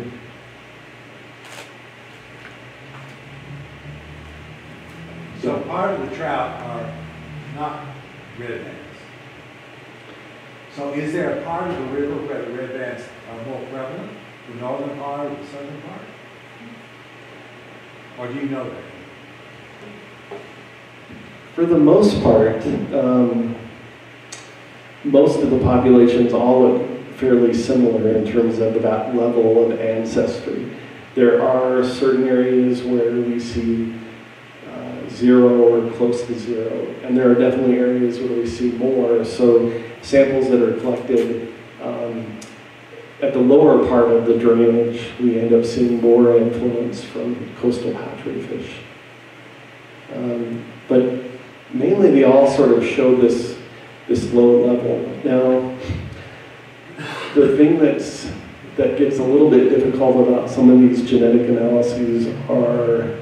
So part of the trout are not red bands. So is there a part of the river where the red bands are more prevalent, the northern part or the southern part? Or do you know that? For the most part, most of the populations all look fairly similar in terms of that level of ancestry. There are certain areas where we see 0 or close to 0, and there are definitely areas where we see more. So samples that are collected at the lower part of the drainage, we end up seeing more influence from coastal hatchery fish. But mainly they all sort of show this low level. Now, the thing that gets a little bit difficult about some of these genetic analyses are,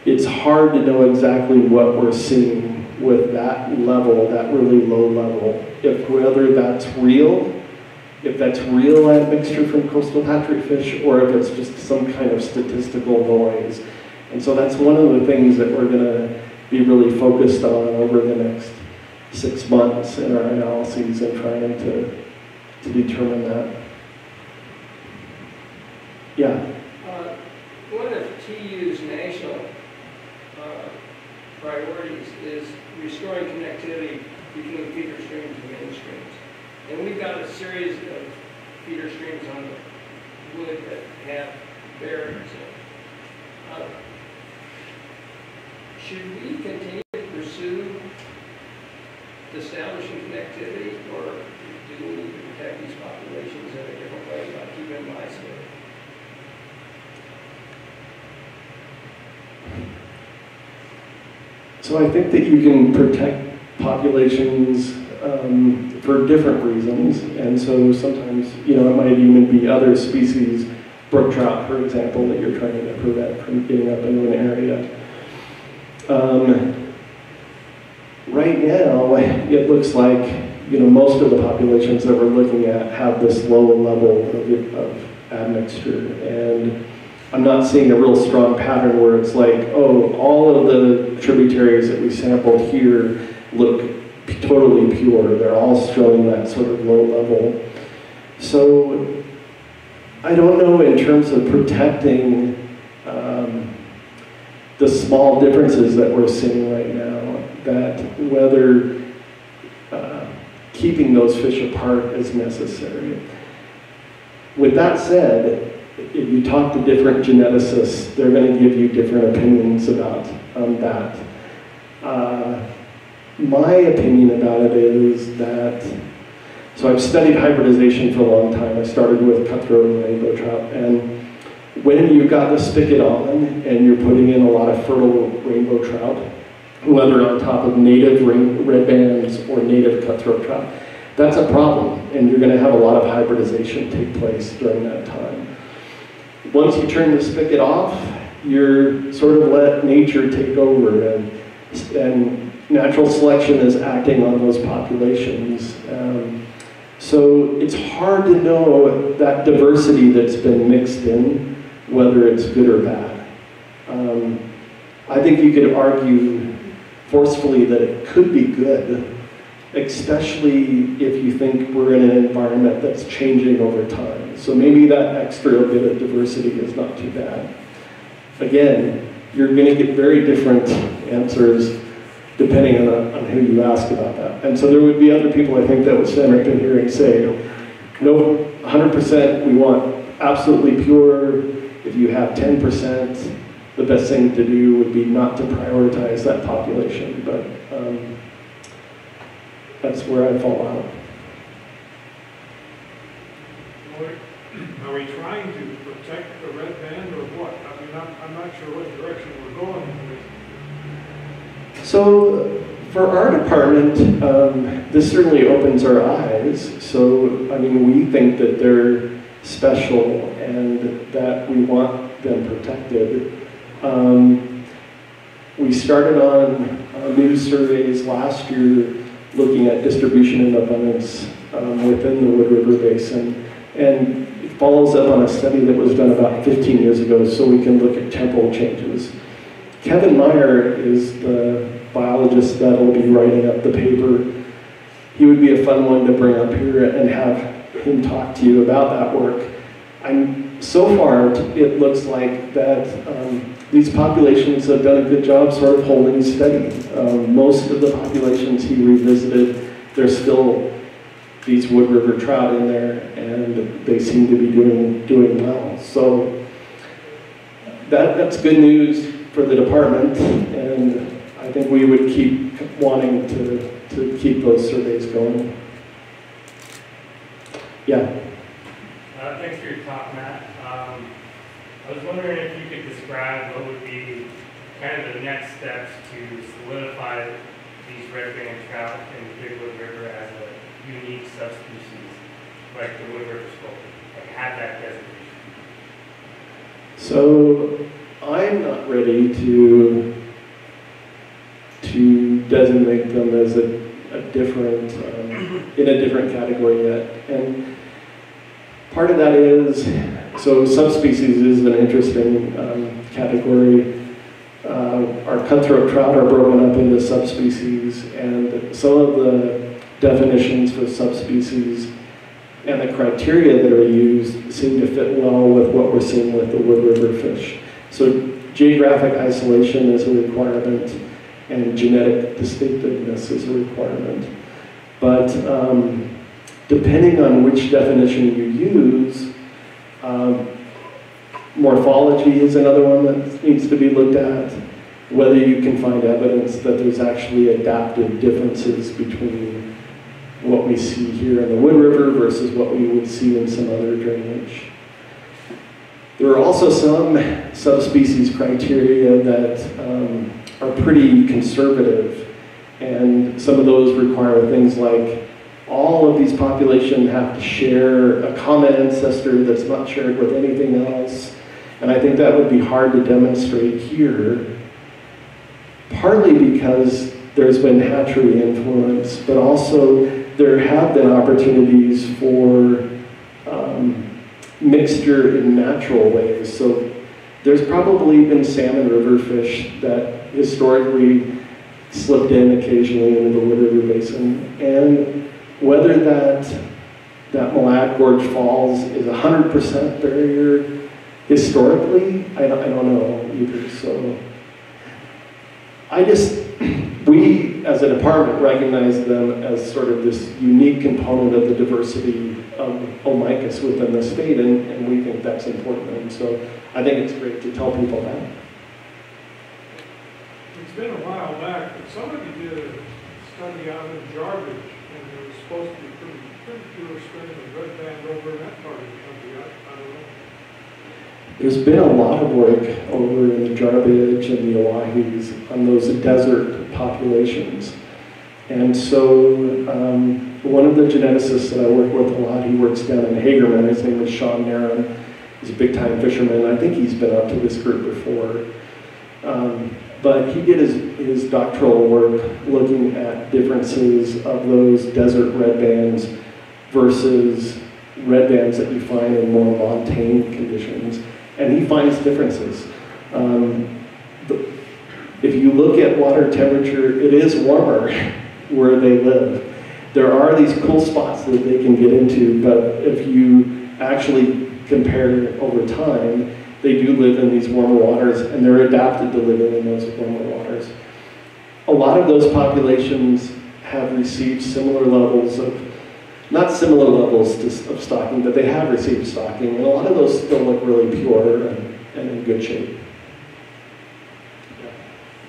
it's hard to know exactly what we're seeing with that level, that really low level. Whether that's real, if that's real admixture from coastal hatchery fish, or if it's just some kind of statistical noise. And so that's one of the things that we're gonna be really focused on over the next 6 months in our analyses and trying to determine that. Yeah? One of TU's national priorities is restoring connectivity between feeder streams and main streams. And we've got a series of feeder streams on the wood that have barriers in it. Should we continue to pursue establishing connectivity, or do we need to protect these populations in a different way by keeping them isolated? So I think that you can protect populations for different reasons, and so sometimes, it might even be other species, brook trout, for example, that you're trying to prevent from getting up into an area. Right now, it looks like, most of the populations that we're looking at have this low level of admixture, and I'm not seeing a real strong pattern where it's like, oh, all of the tributaries that we sampled here look totally pure. They're all showing that sort of low level. So I don't know, in terms of protecting the small differences that we're seeing right now, that whether keeping those fish apart is necessary. With that said, if you talk to different geneticists, they're going to give you different opinions about that. My opinion about it is that, so I've studied hybridization for a long time. I started with cutthroat and rainbow trout, and when you've got the spigot on and you're putting in a lot of fertile rainbow trout, whether on top of native red bands or native cutthroat trout, that's a problem, and you're going to have a lot of hybridization take place during that time. Once you turn the spigot off, you're sort of let nature take over, and natural selection is acting on those populations. So it's hard to know that diversity that's been mixed in, whether it's good or bad. I think you could argue forcefully that it could be good, especially if you think we're in an environment that's changing over time. So maybe that extra bit of diversity is not too bad. again, you're going to get very different answers depending on who you ask about that. And so there would be other people, I think, that would stand up in here and say, no, 100%, we want absolutely pure. If you have 10%, the best thing to do would be not to prioritize that population. But that's where I fall out. Are we trying to protect the red band or what? I mean, I'm not sure what direction we're going with. So for our department, this certainly opens our eyes. So, I mean, we think that they're special and that we want them protected. We started on news surveys last year looking at distribution and abundance within the Wood River Basin. And it follows up on a study that was done about 15 years ago so we can look at temporal changes. Kevin Meyer is the biologist that will be writing up the paper. He would be a fun one to bring up here and have him talk to you about that work. So far, it looks like that these populations have done a good job sort of holding steady. Most of the populations he revisited, there's still these Wood River trout in there, and they seem to be doing well. So that's good news for the department, and I think we would keep wanting to keep those surveys going. Yeah. Thanks for your talk, Matt. I was wondering if you could describe what would be kind of the next steps to solidify these red band trout in the Big Wood River as a unique subspecies, like the Wood River sculpin, like have that designation. So I'm not ready to designate them as a different in a different category yet. And part of that is, so subspecies is an interesting category. Our cutthroat trout are broken up into subspecies, and some of the definitions for subspecies and the criteria that are used seem to fit well with what we're seeing with the Wood River fish. So geographic isolation is a requirement, and genetic distinctiveness is a requirement. But depending on which definition you use, morphology is another one that needs to be looked at. Whether you can find evidence that there's actually adaptive differences between what we see here in the Wood River versus what we would see in some other drainage. There are also some subspecies criteria that are pretty conservative, and some of those require things like all of these populations have to share a common ancestor that's not shared with anything else. And I think that would be hard to demonstrate here, partly because there's been hatchery influence, but also there have been opportunities for mixture in natural ways. So there's probably been salmon river fish that historically slipped in occasionally into the Wood River Basin. And whether that Mille Gorge Falls is 100% barrier historically, I don't know either. So we as a department recognize them as sort of this unique component of the diversity of Omicus within the state, and we think that's important. And so I think it's great to tell people that. It's been a while back, but somebody did a study out in Jarbidge, and there was supposed to be pretty pure strain of red band over in that part of the country. I don't know. There's been a lot of work over in the Jarbidge and the Oahu's on those desert populations. And so one of the geneticists that I work with a lot, he works down in Hagerman, his name is Sean Naran. He's a big time fisherman. I think he's been up to this group before. But he did his doctoral work looking at differences of those desert red bands versus red bands that you find in more montane conditions. And he finds differences. If you look at water temperature, it is warmer where they live. There are these cool spots that they can get into, but if you actually compare over time, they do live in these warmer waters, and they're adapted to living in those warmer waters. A lot of those populations have received similar levels of, not similar levels of stocking, but they have received stocking, and a lot of those still look really pure and in good shape.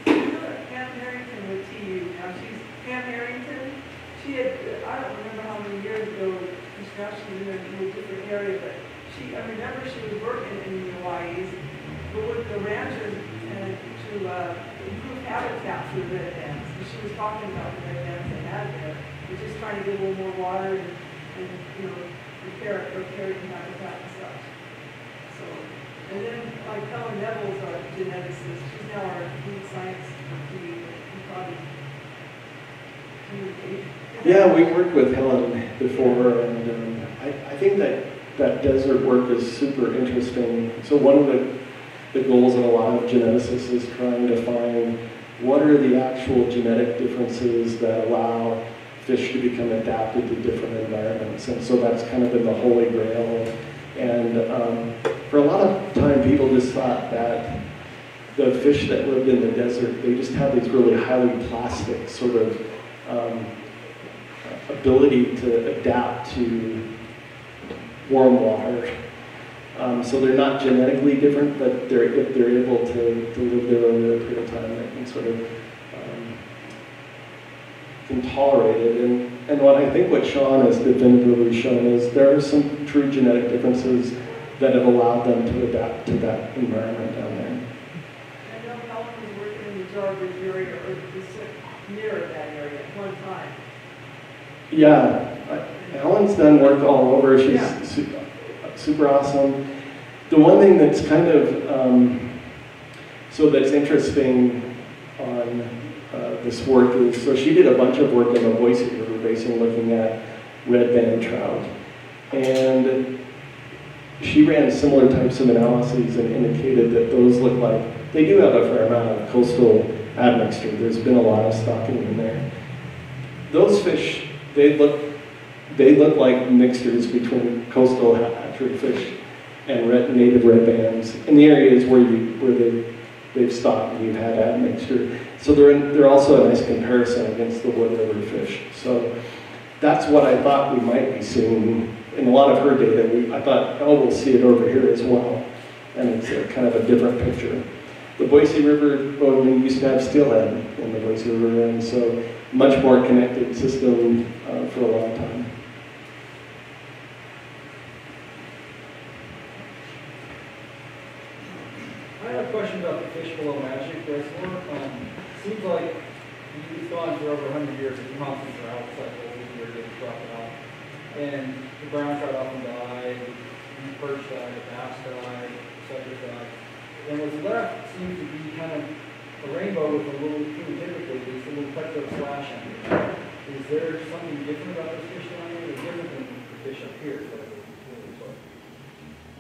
Pam Harrington with TU, now she's Pam Harrington. She had, I don't remember how many years ago, now she's in a different area, but I remember she was working in the Hawaii's, but with the ranchers and to improve habitat for the red bands. And she was talking about the red bands they had there. They're just trying to get a little more water and repair habitat and stuff. So, and then like Helen Neville's our geneticist. She's now our lead science lead. We probably communicate. Yeah, we worked with Helen before, and I think that desert work is super interesting. So one of the goals in a lot of geneticists is trying to find what are the actual genetic differences that allow fish to become adapted to different environments. And so that's kind of been the holy grail. And for a lot of time, people just thought that the fish that lived in the desert, they just had these really highly plastic sort of ability to adapt to warm water. So they're not genetically different, but if they're able to live there over a period of time, they can sort of can tolerate it. And what I think what Sean has definitively shown is there are some true genetic differences that have allowed them to adapt to that environment down there. I know Helen was working in the Jarbidge area, or near that area at one time. Yeah, Helen's done work all over. She's super awesome. The one thing that's kind of, so that's interesting on this work is, so she did a bunch of work in the Boise River Basin looking at red band trout. And she ran similar types of analyses and indicated that those look like, they do have a fair amount of coastal admixture. There's been a lot of stocking in there. Those fish, they look like mixtures between coastal hatchery fish and native red bands in the areas where they've stocked and you've had admixture. So they're also a nice comparison against the wood river fish. So that's what I thought we might be seeing in a lot of her data. I thought, oh, we'll see it over here as well. And it's kind of a different picture. The Boise River, well, we used to have steelhead in the Boise River, and so much more connected system for a long time. I have a question about the fish below Magic Reservoir. Seems like it's gone for over 100 years. The constant drought cycle this year gets dropped out. And the brown trout often die, the perch die, the bass die, the suckers die. And what's left seems to be kind of a rainbow with a little, typically, there's a little petrol slash on it. Is there something different about those fish down there? They're different than the fish up here. So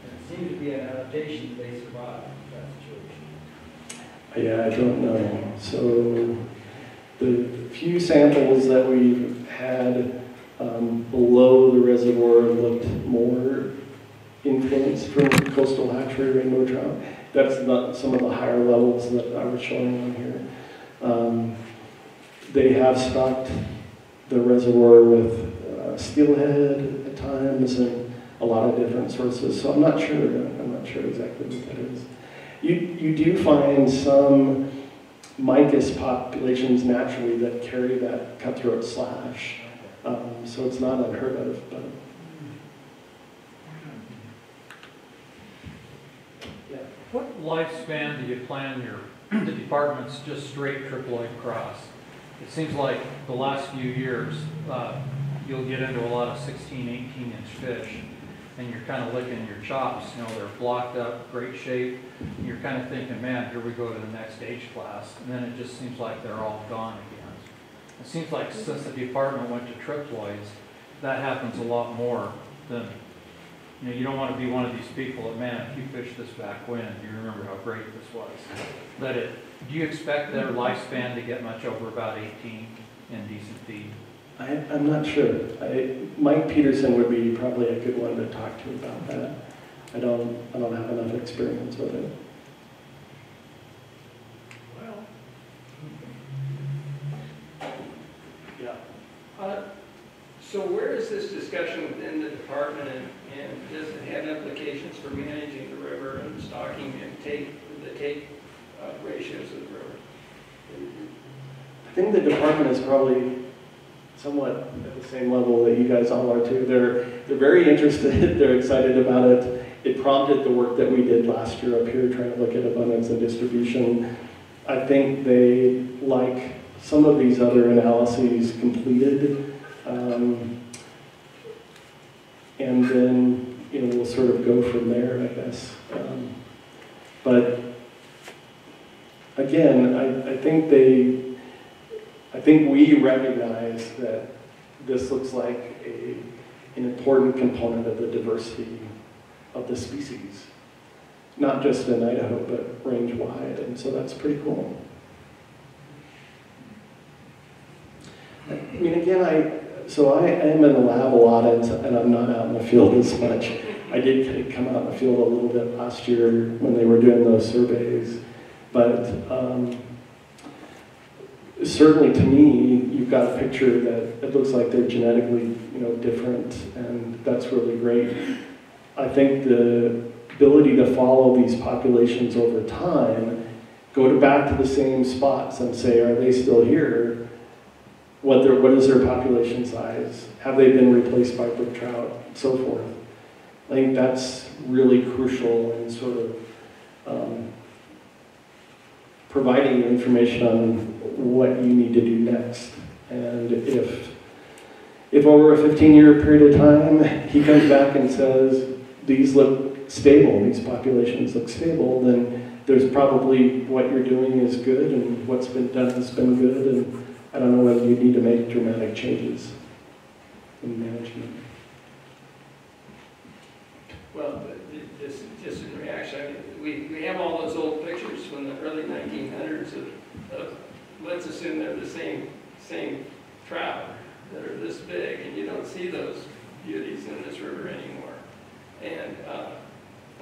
and it seems to be an adaptation they survive. Yeah, I don't know. So the few samples that we've had below the reservoir looked more influenced from coastal hatchery rainbow trout. That's not some of the higher levels that I was showing on here. They have stocked the reservoir with steelhead at times and a lot of different sources. So I'm not sure exactly what that is. You do find some micus populations naturally that carry that cutthroat slash. So it's not unheard of. But yeah. What lifespan do you plan the department's just straight triploid cross? It seems like the last few years you'll get into a lot of 16, 18-inch fish, and you're kind of licking your chops. You know, they're blocked up, great shape. And you're kind of thinking, man, here we go to the next age class. And then it just seems like they're all gone again. It seems like since the department went to triploids, that happens a lot more than, you know, you don't want to be one of these people that, man, if you fished this back when, you remember how great this was. Do you expect their lifespan to get much over about 18 in decent feed? I'm not sure. Mike Peterson would be probably a good one to talk to about that. I don't have enough experience with it. Well. Yeah. So where is this discussion within the department, and does it have implications for managing the river and stocking and the take ratios of the river? I think the department is probably somewhat at the same level that you guys all are too. They're very interested, they're excited about it. It prompted the work that we did last year up here trying to look at abundance and distribution. I think they like some of these other analyses completed. And then, we'll sort of go from there, I guess. But again, I think we recognize that this looks like an important component of the diversity of the species, not just in Idaho, but range-wide, and so that's pretty cool. I mean, again, I am in the lab a lot, and I'm not out in the field as much. I did come out in the field a little bit last year when they were doing those surveys, but certainly to me, you've got a picture that it looks like they're genetically, different, and that's really great. I think the ability to follow these populations over time, go back to the same spots and say, are they still here? What is their population size? Have they been replaced by brook trout? So forth. I think that's really crucial in sort of providing you information on what you need to do next. And if over a 15-year period of time, he comes back and says, these look stable, these populations look stable, then there's probably what you're doing is good and what's been done has been good, and I don't know whether you need to make dramatic changes in management. Well, just in reaction, I mean, we have all those old pictures from the early 1900s of let's assume they're the same trout that are this big, and you don't see those beauties in this river anymore. And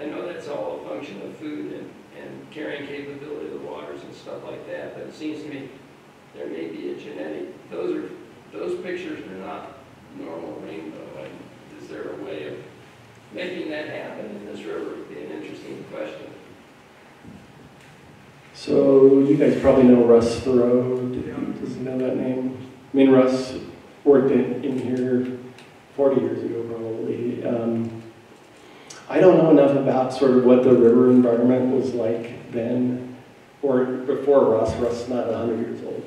I know that's all a function of food and carrying capability of the waters and stuff like that, but it seems to me there may be a genetic, those pictures are not normal rainbow. And is there a way of making that happen in this river? Would be an interesting question. So you guys probably know Russ Thoreau. Does he know that name? I mean, Russ worked in here 40 years ago, probably. I don't know enough about sort of what the river environment was like then, or before Russ. Russ is not 100 years old.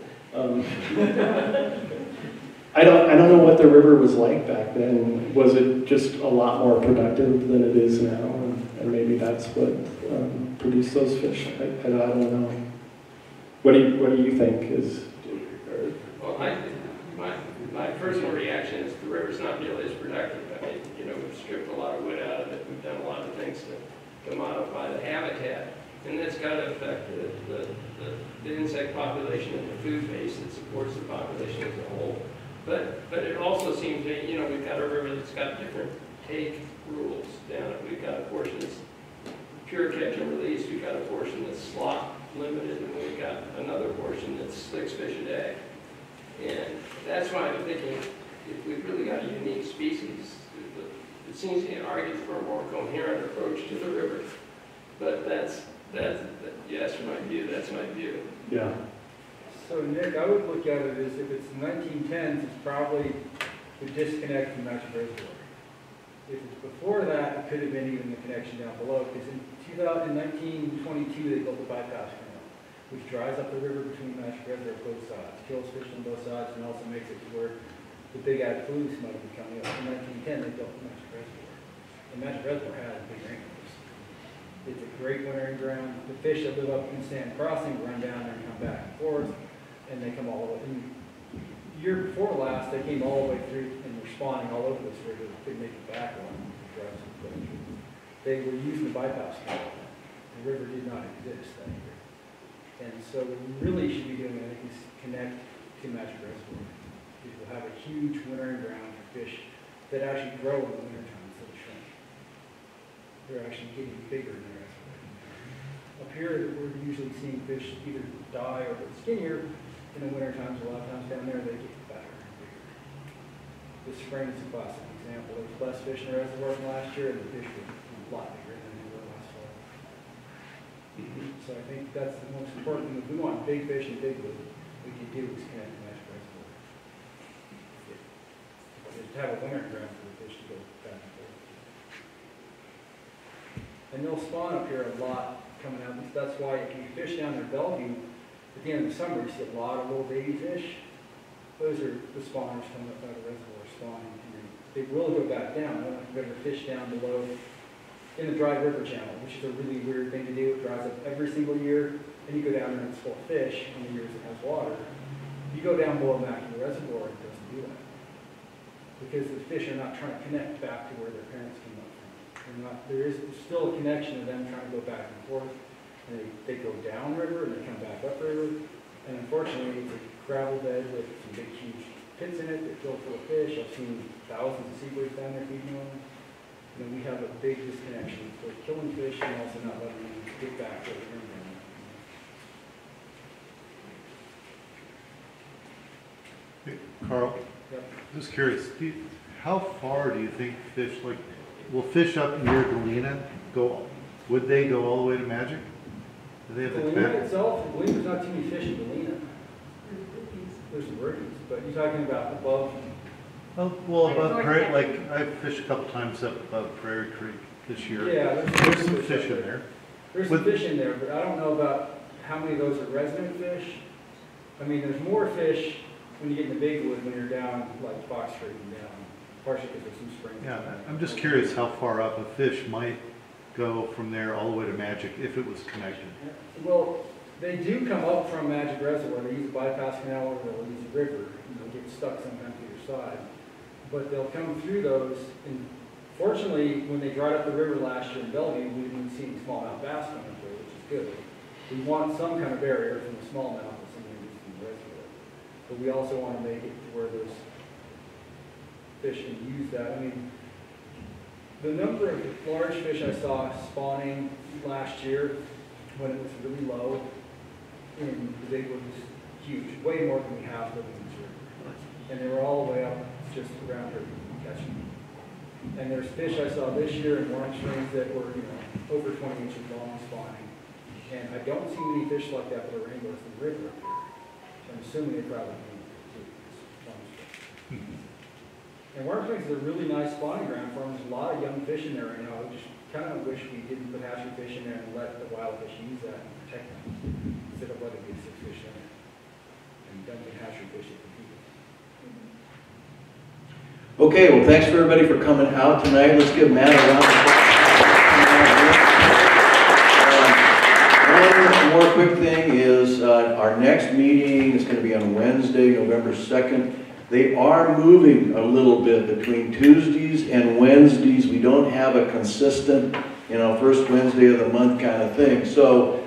I don't know what the river was like back then. Was it just a lot more productive than it is now? And maybe that's what produced those fish. I don't know. What do you think is? Well, my personal reaction is the river's not nearly as productive. I mean, we've stripped a lot of wood out of it. We've done a lot of things to modify the habitat, and that's got to affect the insect population and the food base that supports the population as a whole. But it also seems that, we've got a river that's got different take rules down it. We've got a portion that's pure catch and release. We've got a portion that's slot limited, and we've got another portion that's 6 fish a day. And that's why I'm thinking, if we've really got a unique species, it seems to argue for a more coherent approach to the river. But yes, my view, that's my view. Yeah. So Nick, I would look at it as if it's 1910s, it's probably the disconnect from Magic Reservoir. If it's before that, it could have been even the connection down below, because in 1922 they built the bypass canal, which dries up the river between Magic Reservoir both sides, kills fish on both sides, and also makes it to where the big ag flues might be coming up. In 1910 they built the Magic Reservoir. The Magic Reservoir has big rainbows. It's a great wintering ground. The fish that live up in Stand Crossing run down there and come back and forth, and they come all the way. And year before last, they came all the way through and were spawning all over this river. They couldn't make it back on. They were using the bypass canal. The river did not exist that year. And so what we really should be doing, I think, is connect to Magic Reservoir. Because we'll have a huge wintering ground for fish that actually grow in the wintertime instead of shrink. And so we really should be doing that. I think is connect to Magic Reservoir. Because we'll have a huge wintering ground for fish that actually grow in the wintertime instead of shrink. And so we really should be doing that. I think is connect to Magic Reservoir. Because we'll have a huge wintering ground for fish that actually grow in the wintertime instead of shrink. And so we really should be doing that. I think is connect to Magic Reservoir. Because we'll have a huge wintering ground for fish that actually grow in the wintertime instead of shrink. they're actually getting bigger in the reservoir. Up here, we're usually seeing fish either die or get skinnier. In the winter times, a lot of times down there, they get fatter and bigger. This spring is a classic example. There was less fish in the reservoir than last year, and the fish were a lot bigger than they were last fall. So I think that's the most important thing. If we want big fish and big wood, we can do is connect the Magic Reservoir. Just have a winter ground for the fish to go back and forth. And they'll spawn up here a lot coming out. That's why if you fish down there Bellevue, at the end of the summer, you see a lot of little baby fish. Those are the spawners coming up out of the reservoir spawning. And they will go back down. I don't know if you've ever fished down below in the dry river channel, which is a really weird thing to do. It dries up every single year, and you go down there and it's full of fish in the years it has water. You go down below back to the reservoir, it doesn't do that. Because the fish are not trying to connect back to where their parents came up from. There's still a connection of them trying to go back and forth. And they go down river and they come back up river. And unfortunately, it's a gravel bed with some big, huge pits in it that fill full of fish. I've seen thousands of seabirds down there feeding on them. And we have a big disconnection for killing fish and also not letting them get back to the river. Hey, Carl, Yep. just curious, how far do you think fish, like, will fish up near Galena go, would they go all the way to Magic? Do they have to Galena connect? itself, I believe there's not too many fish in Galena. There's some birdies, but you're talking about above. Oh, well, above Prairie, like, I've fished a couple times up above Prairie Creek this year. Yeah, There's some fish in there. There's some fish in there, but I don't know about how many of those are resident fish. I mean, there's more fish when you get in the big wood when you're down like Fox Creek and down, partially because there's some springs. Yeah, I'm just curious how far up a fish might go from there all the way to Magic if it was connected. Well, they do come up from Magic Reservoir. They use a bypass canal or they'll use a river and they'll get stuck sometimes to your side. But they'll come through those, and fortunately, when they dried up the river last year in Bellevue, we didn't see any smallmouth bass coming through, which is good. We want some kind of barrier from the smallmouth that's in the reservoir. But we also want to make it to where those fish can use that. I mean, the number of large fish I saw spawning last year when it was really low in the big one was huge, way more than we have living in this river. And they were all the way up just around here catching. And there's fish I saw this year in Warren Springs that were, over 20 inches long spawning. And I don't see many fish like that that are rainbows in the river up here. So I'm assuming they probably do. And Warren Springs is a really nice spawning ground for them. There's a lot of young fish in there right now. I just kind of wish we didn't put hatchery fish in there and let the wild fish use that and protect them instead of letting the 6 fish in there and dumping hatchery fish at the people. Okay, well, thanks for everybody for coming out tonight. Let's give Matt a round of applause. One more quick thing is our next meeting is going to be on Wednesday, November 2nd. They are moving a little bit between Tuesdays and Wednesdays. We don't have a consistent, first Wednesday of the month kind of thing. So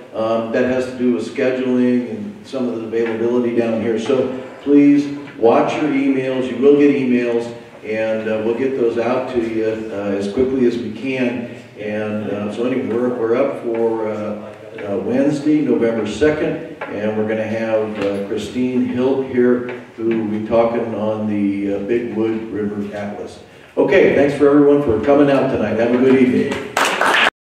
that has to do with scheduling and some of the availability down here. So please watch your emails. You will get emails. And we'll get those out to you as quickly as we can. And so anyway, we're up for Wednesday, November 2nd, and we're going to have Christine Hilt here, who will be talking on the Big Wood River Atlas. Okay, thanks for everyone for coming out tonight. Have a good evening.